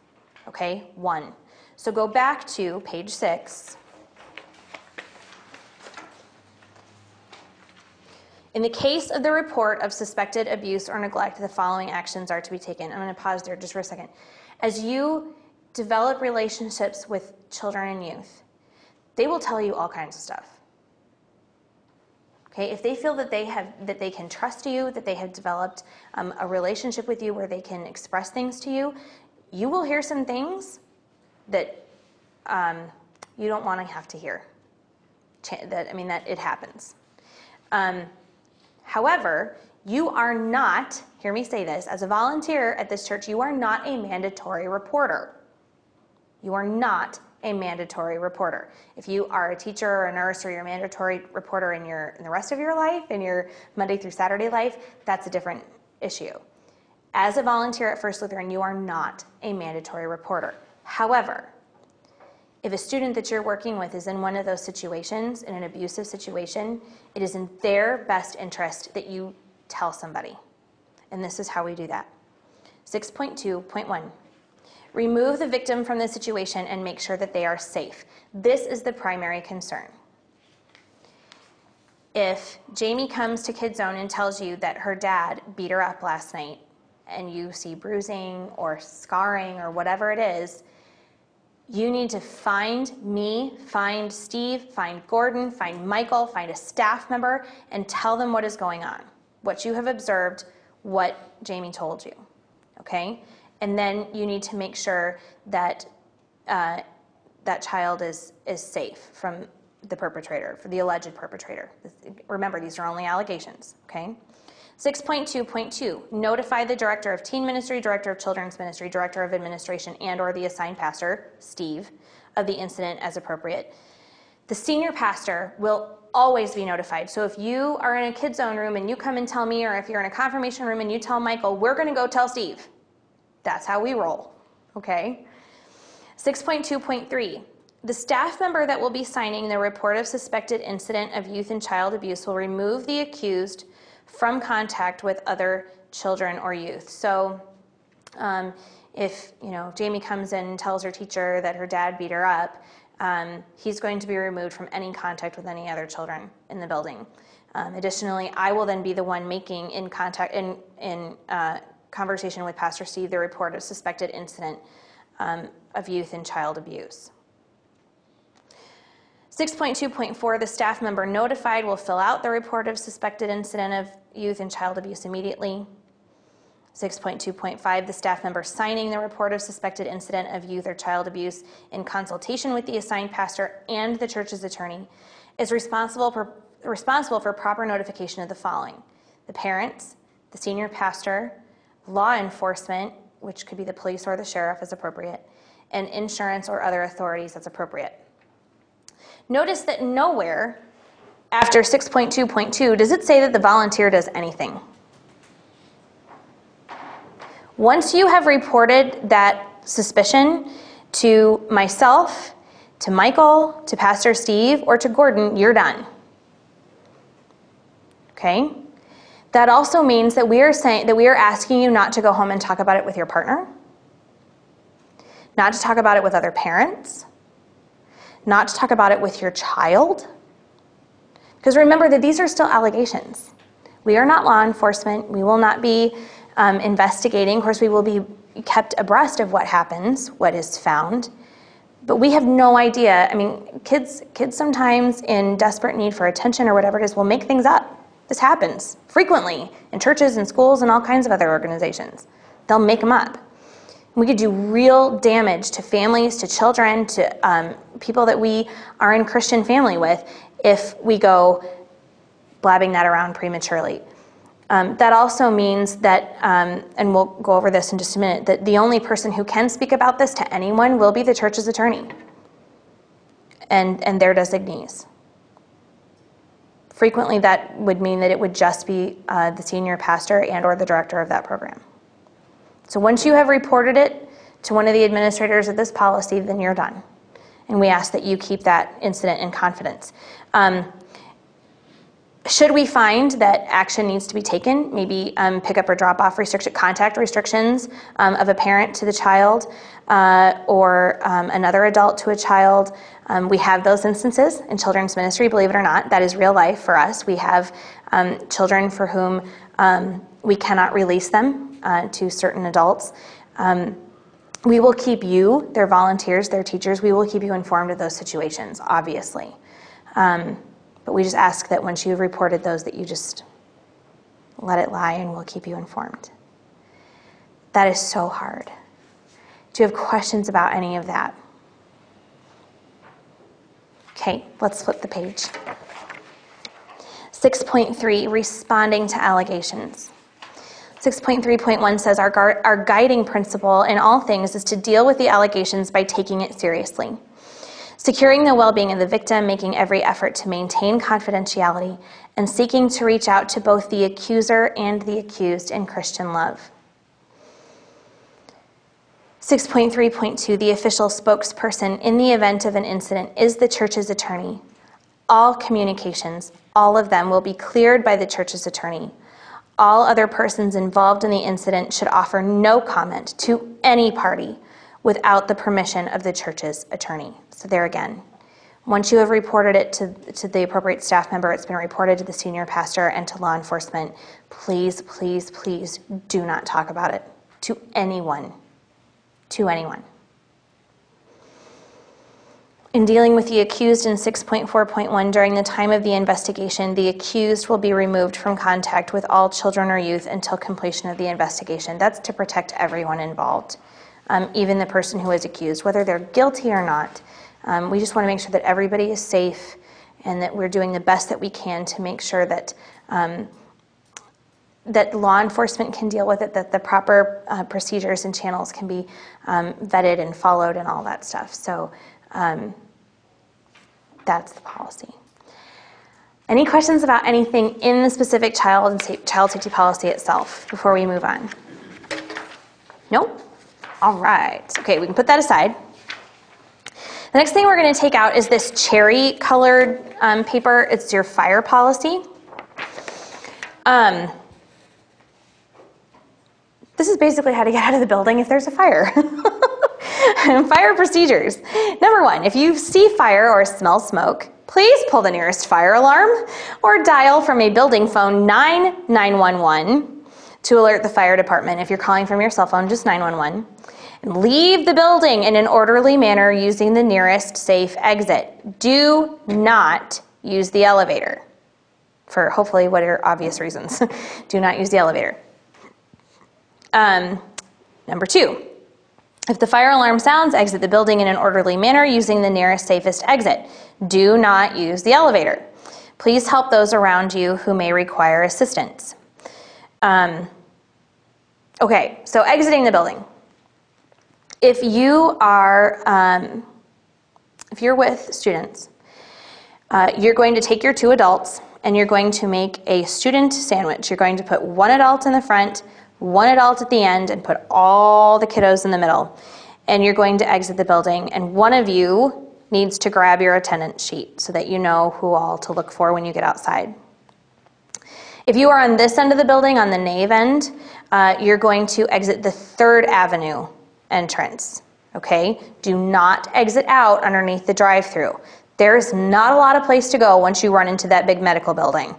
Okay, one. So go back to page 6. In the case of the report of suspected abuse or neglect, the following actions are to be taken. I'm going to pause there just for a second. As you develop relationships with children and youth, they will tell you all kinds of stuff. Okay, if they feel that they can trust you, that they have developed a relationship with you where they can express things to you, you will hear some things that you don't want to have to hear. That it happens. However, you are not, hear me say this, as a volunteer at this church, you are not a mandatory reporter. You are not a mandatory reporter. If you are a teacher or a nurse or you're a mandatory reporter in the rest of your life, in your Monday through Saturday life, that's a different issue. As a volunteer at First Lutheran, you are not a mandatory reporter. However, if a student that you're working with is in one of those situations, in an abusive situation, it is in their best interest that you tell somebody. And this is how we do that. 6.2.1. Remove the victim from the situation and make sure that they are safe. This is the primary concern. If Jamie comes to KidZone and tells you that her dad beat her up last night, and you see bruising or scarring or whatever it is, you need to find me, find Steve, find Gordon, find Michael, find a staff member, and tell them what is going on, what you have observed, what Jamie told you, okay? And then you need to make sure that that child is safe from the perpetrator, for the alleged perpetrator. Remember, these are only allegations, okay? 6.2.2, notify the director of teen ministry, director of children's ministry, director of administration, and or the assigned pastor, Steve, of the incident as appropriate. The senior pastor will always be notified. So if you are in a KidZone room and you come and tell me, or if you're in a confirmation room and you tell Michael, we're going to go tell Steve. That's how we roll, okay? 6.2.3, the staff member that will be signing the report of suspected incident of youth and child abuse will remove the accused from contact with other children or youth. So if Jamie comes in and tells her teacher that her dad beat her up, he's going to be removed from any contact with any other children in the building. Additionally, I will then be the one making in conversation with Pastor Steve the report of suspected incident of youth and child abuse. 6.2.4, the staff member notified will fill out the report of suspected incident of youth and child abuse immediately. 6.2.5, the staff member signing the report of suspected incident of youth or child abuse in consultation with the assigned pastor and the church's attorney is responsible for proper notification of the following: the parents, the senior pastor, law enforcement, which could be the police or the sheriff as appropriate, and insurance or other authorities as appropriate. Notice that nowhere after 6.2.2 does it say that the volunteer does anything. Once you have reported that suspicion to myself, To Michael, to Pastor Steve, or to Gordon, you're done. Okay? That also means that we are asking you not to go home and talk about it with your partner, not to talk about it with other parents, not to talk about it with your child. Because remember that these are still allegations. We are not law enforcement. We will not be investigating. Of course, we will be kept abreast of what happens, what is found. But we have no idea. I mean, kids sometimes in desperate need for attention or whatever it is will make things up. This happens frequently in churches and schools and all kinds of other organizations. They'll make them up. We could do real damage to families, to children, to people that we are in Christian family with if we go blabbing that around prematurely. That also means that, and we'll go over this in just a minute, that the only person who can speak about this to anyone will be the church's attorney and their designees. Frequently, that would mean that it would just be the senior pastor and or the director of that program. So once you have reported it to one of the administrators of this policy, then you're done. And we ask that you keep that incident in confidence. Should we find that action needs to be taken, maybe pick up or drop off contact restrictions of a parent to the child or another adult to a child, we have those instances in children's ministry, believe it or not. That is real life for us. We have children for whom we cannot release them to certain adults. We will keep you, their volunteers, their teachers, we will keep you informed of those situations, obviously. But we just ask that once you've reported those, that you just let it lie and we'll keep you informed. That is so hard. Do you have questions about any of that? Okay, let's flip the page. 6.3, responding to allegations. 6.3.1 says our guiding principle in all things is to deal with the allegations by taking it seriously. Securing the well-being of the victim, making every effort to maintain confidentiality, and seeking to reach out to both the accuser and the accused in Christian love. 6.3.2, the official spokesperson in the event of an incident is the church's attorney. All communications, all of them, will be cleared by the church's attorney. All other persons involved in the incident should offer no comment to any party without the permission of the church's attorney. So there again, once you have reported it to the appropriate staff member, it's been reported to the senior pastor and to law enforcement, please, please, please do not talk about it to anyone. To anyone. In dealing with the accused in 6.4.1, during the time of the investigation, the accused will be removed from contact with all children or youth until completion of the investigation. That's to protect everyone involved. Even the person who is accused, whether they're guilty or not. We just want to make sure that everybody is safe and that we're doing the best that we can to make sure that that law enforcement can deal with it, that the proper procedures and channels can be vetted and followed and all that stuff. So that's the policy. Any questions about anything in the specific child safety policy itself before we move on? Nope? All right. Okay, we can put that aside. The next thing we're going to take out is this cherry-colored paper. It's your fire policy. This is basically how to get out of the building if there's a fire. Fire procedures. Number 1, if you see fire or smell smoke, please pull the nearest fire alarm or dial from a building phone 911 to alert the fire department. If you're calling from your cell phone, just 911. And leave the building in an orderly manner using the nearest safe exit. Do not use the elevator. For hopefully what are obvious reasons. Do not use the elevator. Number 2, if the fire alarm sounds, exit the building in an orderly manner using the nearest safest exit. Do not use the elevator. Please help those around you who may require assistance. Okay, so exiting the building. If you are, if you're with students, you're going to take your 2 adults and you're going to make a student sandwich. You're going to put 1 adult in the front, 1 adult at the end, and put all the kiddos in the middle. And you're going to exit the building. And one of you needs to grab your attendance sheet so that you know who all to look for when you get outside. If you are on this end of the building, on the nave end, you're going to exit the 3rd Avenue entrance, okay? Do not exit out underneath the drive-through. There's not a lot of place to go once you run into that big medical building.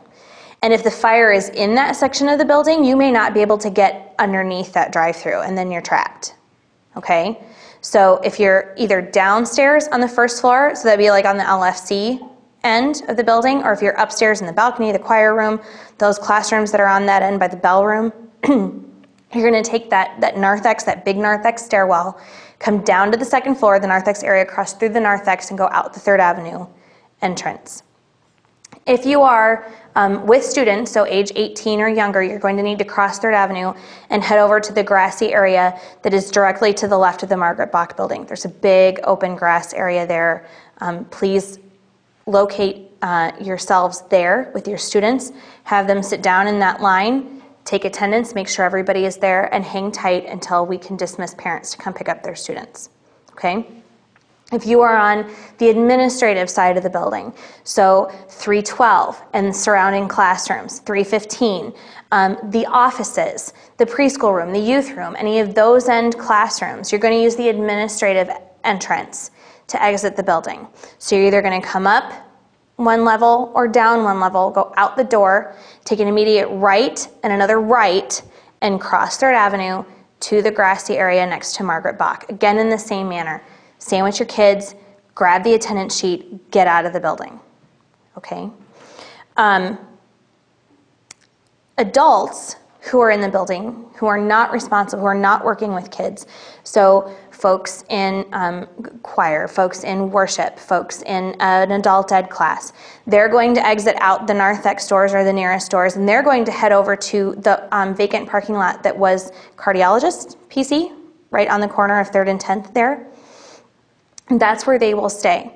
And if the fire is in that section of the building, you may not be able to get underneath that drive-through, and then you're trapped, okay? So if you're either downstairs on the 1st floor, so that'd be like on the LFC end of the building, or if you're upstairs in the balcony, the choir room, those classrooms that are on that end by the bell room, you're gonna take that narthex, that big narthex stairwell, come down to the 2nd floor, the narthex area, cross through the narthex, and go out the 3rd Avenue entrance. If you are with students, so age 18 or younger, you're going to need to cross 3rd Avenue and head over to the grassy area that is directly to the left of the Margaret Bach building. There's a big open grass area there. Please locate yourselves there with your students, have them sit down in that line, take attendance, make sure everybody is there, and hang tight until we can dismiss parents to come pick up their students, okay? If you are on the administrative side of the building, so 312 and surrounding classrooms, 315, the offices, the preschool room, the youth room, any of those end classrooms, you're going to use the administrative entrance to exit the building. So you're either going to come up one level or down one level, go out the door, take an immediate right and another right, and cross 3rd Avenue to the grassy area next to Margaret Bach. Again, in the same manner. Sandwich your kids, grab the attendance sheet, get out of the building, okay? Adults who are in the building, who are not responsible, who are not working with kids, so folks in choir, folks in worship, folks in an adult ed class, they're going to exit out the narthex doors or the nearest doors, and they're going to head over to the vacant parking lot that was cardiologist PC, right on the corner of 3rd and 10th there. And that's where they will stay.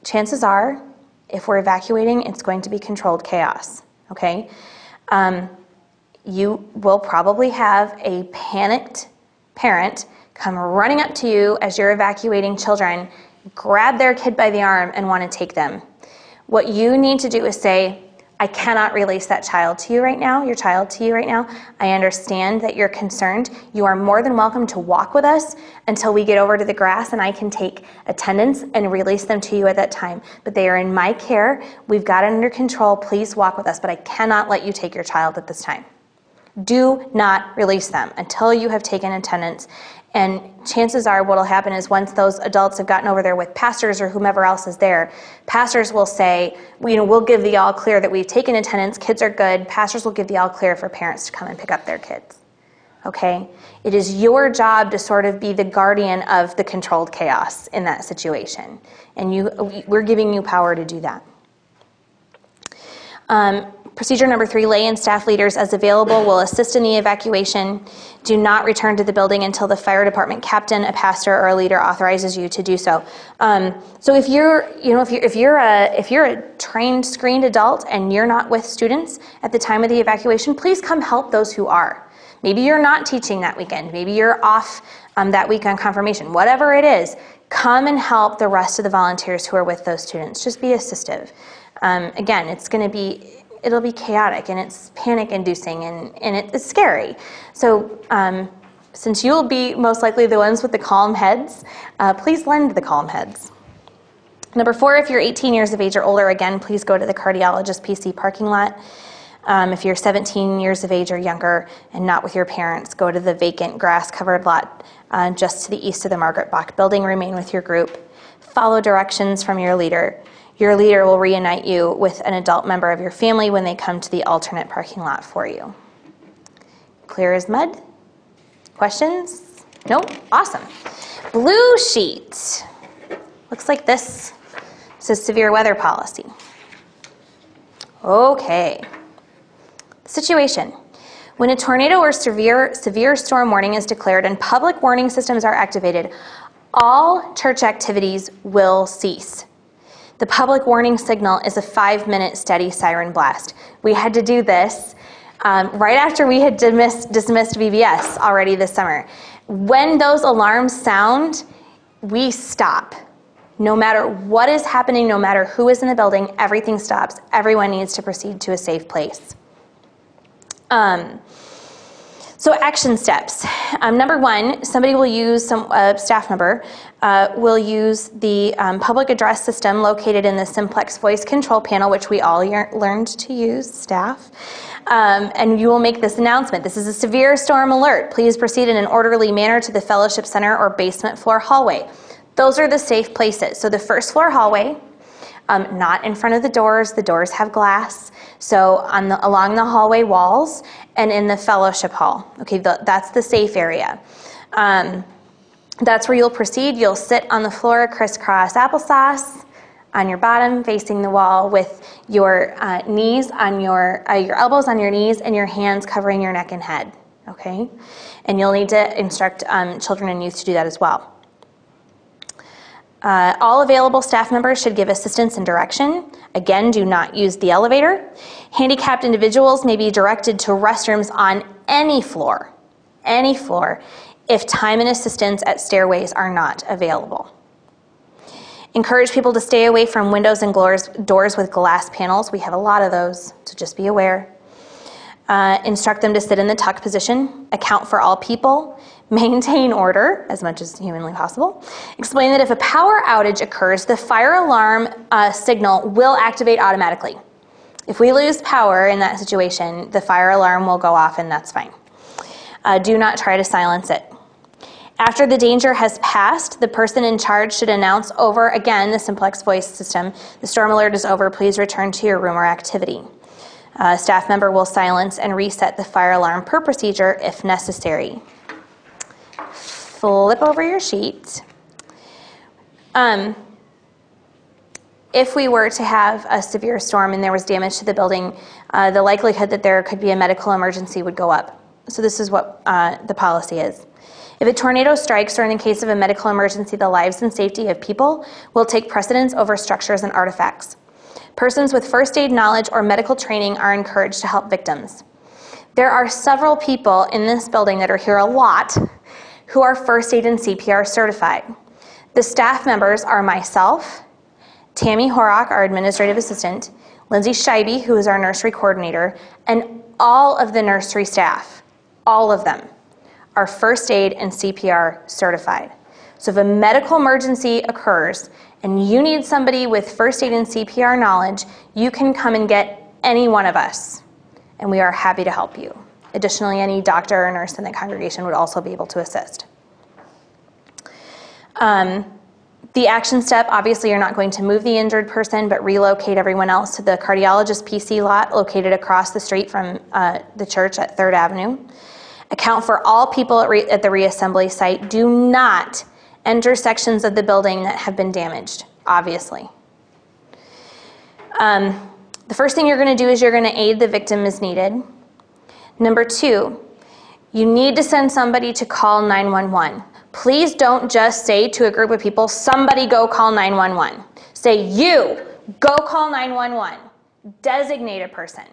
Chances are, if we're evacuating, it's going to be controlled chaos, okay? You will probably have a panicked parent come running up to you as you're evacuating children, grab their kid by the arm and want to take them. What you need to do is say, I cannot release that child to you right now, your child to you right now. I understand that you're concerned. You are more than welcome to walk with us until we get over to the grass and I can take attendance and release them to you at that time. But they are in my care. We've got it under control. Please walk with us, but I cannot let you take your child at this time. Do not release them until you have taken attendance. And chances are what will happen is once those adults have gotten over there with pastors or whomever else is there, pastors will say, we'll give the all clear that we've taken attendance, kids are good. Pastors will give the all clear for parents to come and pick up their kids, okay? It is your job to sort of be the guardian of the controlled chaos in that situation. And we're giving you power to do that. Procedure number 3, lay and staff leaders as available will assist in the evacuation. Do not return to the building until the fire department captain, a pastor, or a leader authorizes you to do so. So if you're a trained, screened adult and you're not with students at the time of the evacuation, please come help those who are. Maybe you're not teaching that weekend. Maybe you're off that week on confirmation. Whatever it is, come and help the rest of the volunteers who are with those students. Just be assistive. Again, it'll be chaotic and it's panic-inducing and it's scary. So since you'll be most likely the ones with the calm heads, please lend the calm heads. Number 4, if you're 18 years of age or older, again, please go to the cardiologist PC parking lot. If you're 17 years of age or younger and not with your parents, go to the vacant grass-covered lot just to the east of the Margaret Bach building. Remain with your group. Follow directions from your leader. Your leader will reunite you with an adult member of your family when they come to the alternate parking lot for you. Clear as mud? Questions? Nope? Awesome. Blue sheet. Looks like this. This is severe weather policy. Okay. Situation. When a tornado or severe storm warning is declared and public warning systems are activated, all church activities will cease. The public warning signal is a 5-minute steady siren blast. We had to do this right after we had dismissed VBS already this summer. When those alarms sound, we stop. No matter what is happening, no matter who is in the building, everything stops. Everyone needs to proceed to a safe place. So action steps. Number one, somebody will use, staff member will use the public address system located in the Simplex voice control panel, which we all learned to use, staff. And you will make this announcement. This is a severe storm alert. Please proceed in an orderly manner to the fellowship center or basement floor hallway. Those are the safe places. So the first floor hallway, not in front of the doors have glass. So along the hallway walls and in the fellowship hall. Okay, that's the safe area. That's where you'll proceed. You'll sit on the floor crisscross applesauce on your bottom facing the wall with your knees on your elbows on your knees and your hands covering your neck and head. Okay, and you'll need to instruct children and youth to do that as well. All available staff members should give assistance and direction. Again, do not use the elevator. Handicapped individuals may be directed to restrooms on any floor, if time and assistance at stairways are not available. Encourage people to stay away from windows and doors with glass panels. We have a lot of those, so just be aware. Instruct them to sit in the tuck position, account for all people, maintain order as much as humanly possible. Explain that if a power outage occurs, the fire alarm signal will activate automatically. If we lose power in that situation, the fire alarm will go off and that's fine. Do not try to silence it. After the danger has passed, the person in charge should announce over, again, the Simplex voice system, the storm alert is over, please return to your room or activity. A staff member will silence and reset the fire alarm per procedure if necessary. Flip over your sheet. If we were to have a severe storm and there was damage to the building, the likelihood that there could be a medical emergency would go up. So this is what the policy is. If a tornado strikes or in the case of a medical emergency, the lives and safety of people will take precedence over structures and artifacts. Persons with first aid knowledge or medical training are encouraged to help victims. There are several people in this building that are here a lot who are first aid and CPR certified. The staff members are myself, Tammy Horrock, our administrative assistant, Lindsay Scheibe, who is our nursery coordinator, and all of the nursery staff, all of them, are first aid and CPR certified. So if a medical emergency occurs and you need somebody with first aid and CPR knowledge, you can come and get any one of us, and we are happy to help you. Additionally, any doctor or nurse in the congregation would also be able to assist. The action step, obviously you're not going to move the injured person, but relocate everyone else to the cardiologist PC lot located across the street from the church at 3rd Avenue. Account for all people at the reassembly site. Do not enter sections of the building that have been damaged, obviously. The first thing you're going to do is you're going to aid the victim as needed. Number 2, you need to send somebody to call 911. Please don't just say to a group of people, somebody go call 911. Say, you, go call 911. Designate a person.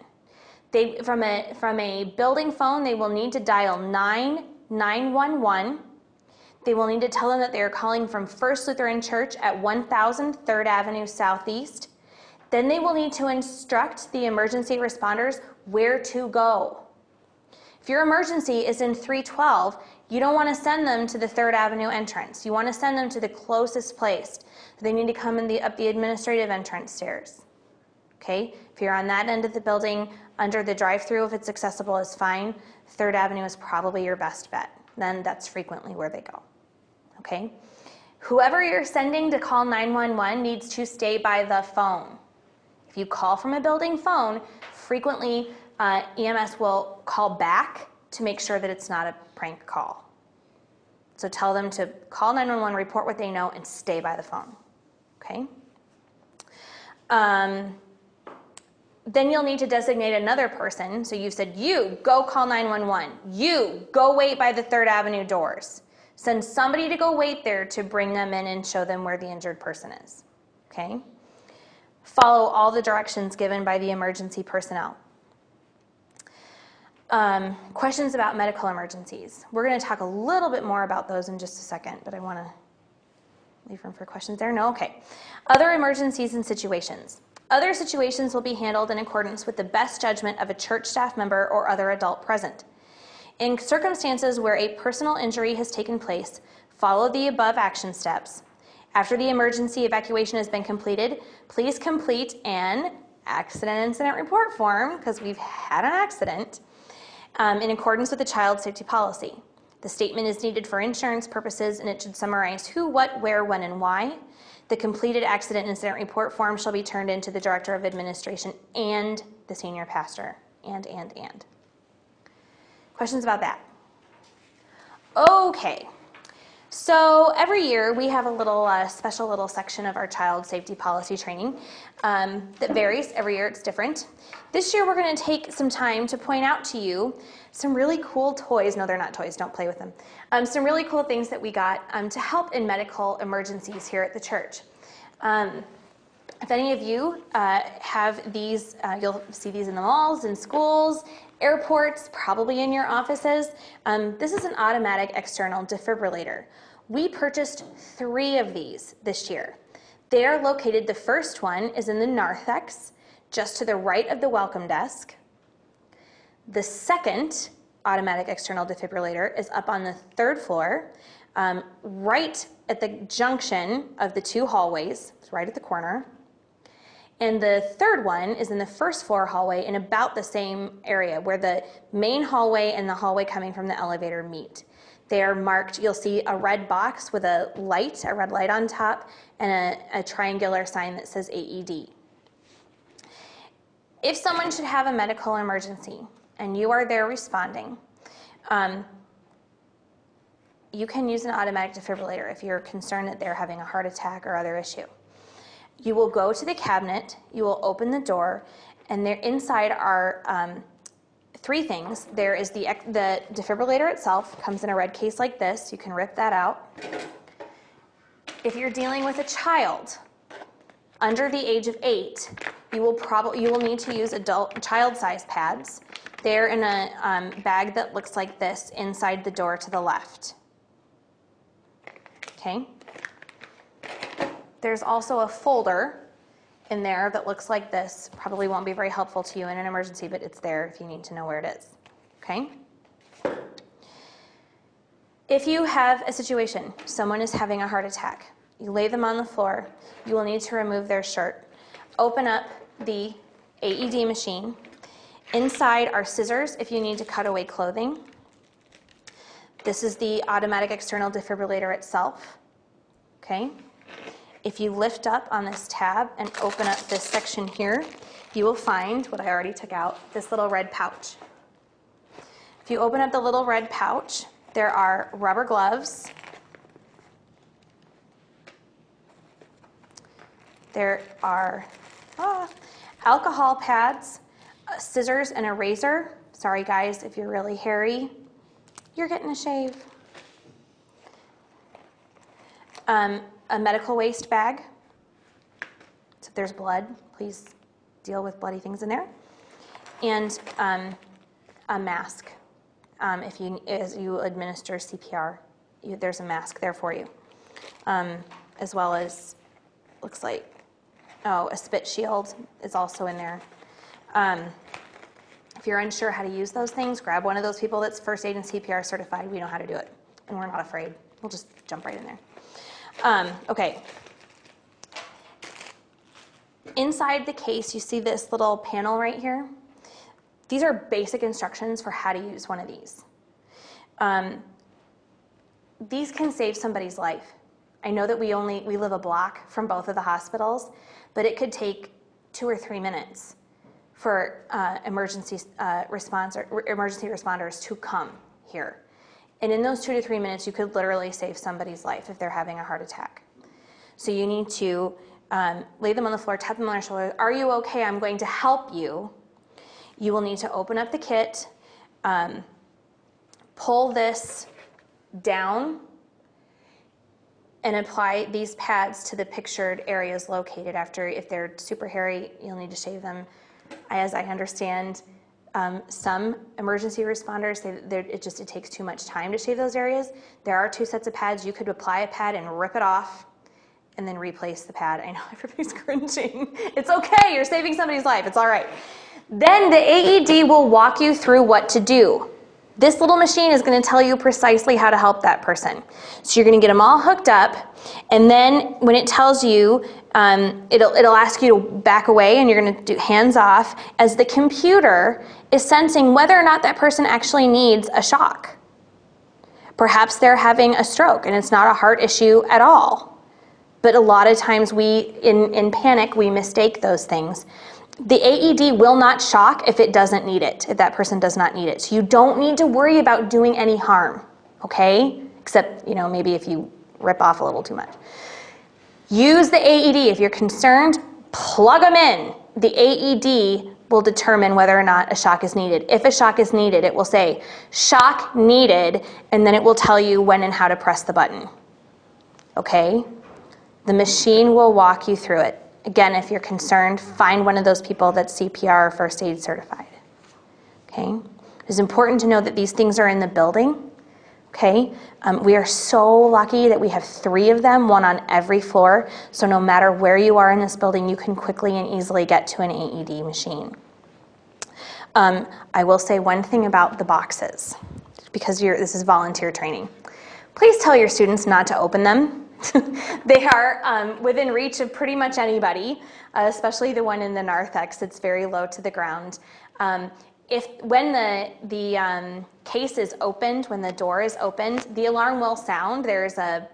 From a building phone, they will need to dial 911. They will need to tell them that they are calling from First Lutheran Church at 1000 3rd Avenue Southeast. Then they will need to instruct the emergency responders where to go. If your emergency is in 312, you don't want to send them to the 3rd Avenue entrance. You want to send them to the closest place. They need to come up the administrative entrance stairs. Okay? If you're on that end of the building, under the drive-through, if it's accessible, is fine. 3rd Avenue is probably your best bet. Then that's frequently where they go. Okay? Whoever you're sending to call 911 needs to stay by the phone. If you call from a building phone, frequently EMS will call back to make sure that it's not a prank call. So tell them to call 911, report what they know, and stay by the phone. Okay? Then you'll need to designate another person. So you said, you, go call 911. You, go wait by the 3rd Avenue doors. Send somebody to go wait there to bring them in and show them where the injured person is. Okay? Follow all the directions given by the emergency personnel. Questions about medical emergencies. We're going to talk a little bit more about those in just a second, but I want to leave room for questions there. No? Okay. Other emergencies and situations. Other situations will be handled in accordance with the best judgment of a church staff member or other adult present. In circumstances where a personal injury has taken place, follow the above action steps. After the emergency evacuation has been completed, please complete an accident incident report form, because we've had an accident, in accordance with the child safety policy. The statement is needed for insurance purposes, and it should summarize who, what, where, when, and why. The completed accident incident report form shall be turned into the Director of Administration and the Senior Pastor. And. Questions about that? Okay. So every year we have a little special little section of our child safety policy training that varies. Every year it's different. This year we're going to take some time to point out to you some really cool toys. No, they're not toys. Don't play with them. Some really cool things that we got to help in medical emergencies here at the church. If any of you have these, you'll see these in the malls, in schools, airports, probably in your offices. This is an automatic external defibrillator. We purchased 3 of these this year. They are located, the first one is in the narthex, just to the right of the welcome desk. The second automatic external defibrillator is up on the 3rd floor, right at the junction of the 2 hallways, it's right at the corner. And the 3rd one is in the 1st floor hallway in about the same area where the main hallway and the hallway coming from the elevator meet. They are marked, you'll see a red box with a red light on top, and a triangular sign that says AED. If someone should have a medical emergency and you are there responding, you can use an automatic defibrillator if you're concerned that they're having a heart attack or other issue. You will go to the cabinet, you will open the door, and there inside are 3 things. There is the defibrillator itself, comes in a red case like this. You can rip that out. If you're dealing with a child under the age of 8, you will need to use child-size pads. They're in a bag that looks like this inside the door to the left. Okay. There's also a folder in there that looks like this. Probably won't be very helpful to you in an emergency, but it's there if you need to know where it is. Okay? If you have a situation, someone is having a heart attack, you lay them on the floor, you will need to remove their shirt. Open up the AED machine. Inside are scissors if you need to cut away clothing. This is the automatic external defibrillator itself. Okay? If you lift up on this tab and open up this section here, you will find what I already took out, this little red pouch. If you open up the little red pouch, there are rubber gloves. There are alcohol pads, scissors, and a razor. Sorry guys, if you're really hairy, you're getting a shave. A medical waste bag. So if there's blood, please deal with bloody things in there. And a mask. As you administer CPR, there's a mask there for you. As well as, looks like, a spit shield is also in there. If you're unsure how to use those things, grab one of those people that's first aid and CPR certified. We know how to do it, and we're not afraid. We'll just jump right in there. Okay. Inside the case, you see this little panel right here. These are basic instructions for how to use one of these. These can save somebody's life. I know that we live a block from both of the hospitals, but it could take 2 or 3 minutes for emergency responders to come here. And in those 2 to 3 minutes, you could literally save somebody's life if they're having a heart attack. So you need to lay them on the floor, tap them on their shoulder. Are you okay? I'm going to help you. You will need to open up the kit, pull this down, and apply these pads to the pictured areas located. If they're super hairy, you'll need to shave them. As I understand, Some emergency responders say that it takes too much time to shave those areas. There are 2 sets of pads. You could apply a pad and rip it off and then replace the pad. I know everybody's cringing. It's okay, you're saving somebody's life, it's all right. Then the AED will walk you through what to do. This little machine is going to tell you precisely how to help that person. So you're going to get them all hooked up, and then when it tells you, it'll ask you to back away, and you're going to do hands off, as the computer is sensing whether or not that person actually needs a shock. Perhaps they're having a stroke, and it's not a heart issue at all. But a lot of times in panic, we mistake those things. The AED will not shock if it doesn't need it, if that person does not need it. So you don't need to worry about doing any harm, okay? Except, maybe if you rip off a little too much. Use the AED. If you're concerned, plug them in. The AED will determine whether or not a shock is needed. If a shock is needed, it will say, shock needed, and then it will tell you when and how to press the button, okay? The machine will walk you through it. Again, if you're concerned, find one of those people that's CPR or first aid certified. Okay? It's important to know that these things are in the building. Okay? We are so lucky that we have 3 of them, 1 on every floor. So no matter where you are in this building, you can quickly and easily get to an AED machine. I will say one thing about the boxes, because this is volunteer training. Please tell your students not to open them. They are within reach of pretty much anybody, especially the one in the narthex. It's very low to the ground. When the case is opened, when the door is opened, the alarm will sound. There's a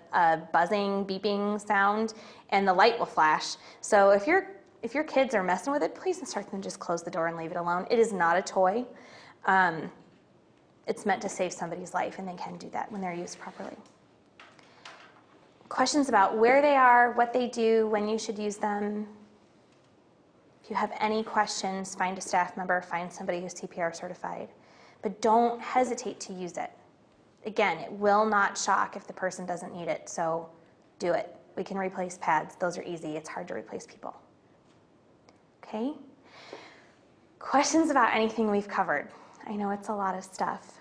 buzzing, beeping sound, and the light will flash. So if your kids are messing with it, please instruct them to just close the door and leave it alone. It is not a toy. It's meant to save somebody's life, and they can do that when they're used properly. Questions about where they are, what they do, when you should use them. If you have any questions, find a staff member, find somebody who's CPR certified. But don't hesitate to use it. Again, it will not shock if the person doesn't need it, so do it. We can replace pads. Those are easy. It's hard to replace people. Okay? Questions about anything we've covered? I know it's a lot of stuff.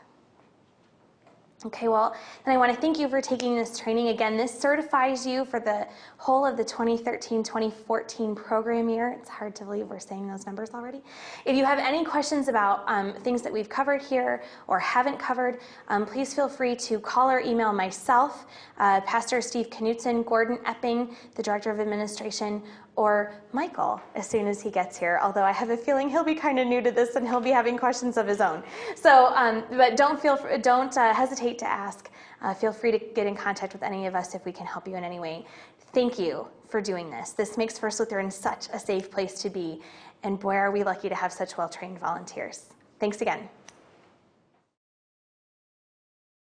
Okay, well, then I want to thank you for taking this training. Again, this certifies you for the whole of the 2013-2014 program year. It's hard to believe we're saying those numbers already. If you have any questions about things that we've covered here or haven't covered, please feel free to call or email myself, Pastor Steve Knutson, Gordon Epping, the Director of Administration, or Michael as soon as he gets here, although I have a feeling he'll be kind of new to this and he'll be having questions of his own. So, but don't hesitate to ask. Feel free to get in contact with any of us if we can help you in any way. Thank you for doing this. This makes First Lutheran such a safe place to be, and boy, are we lucky to have such well-trained volunteers. Thanks again.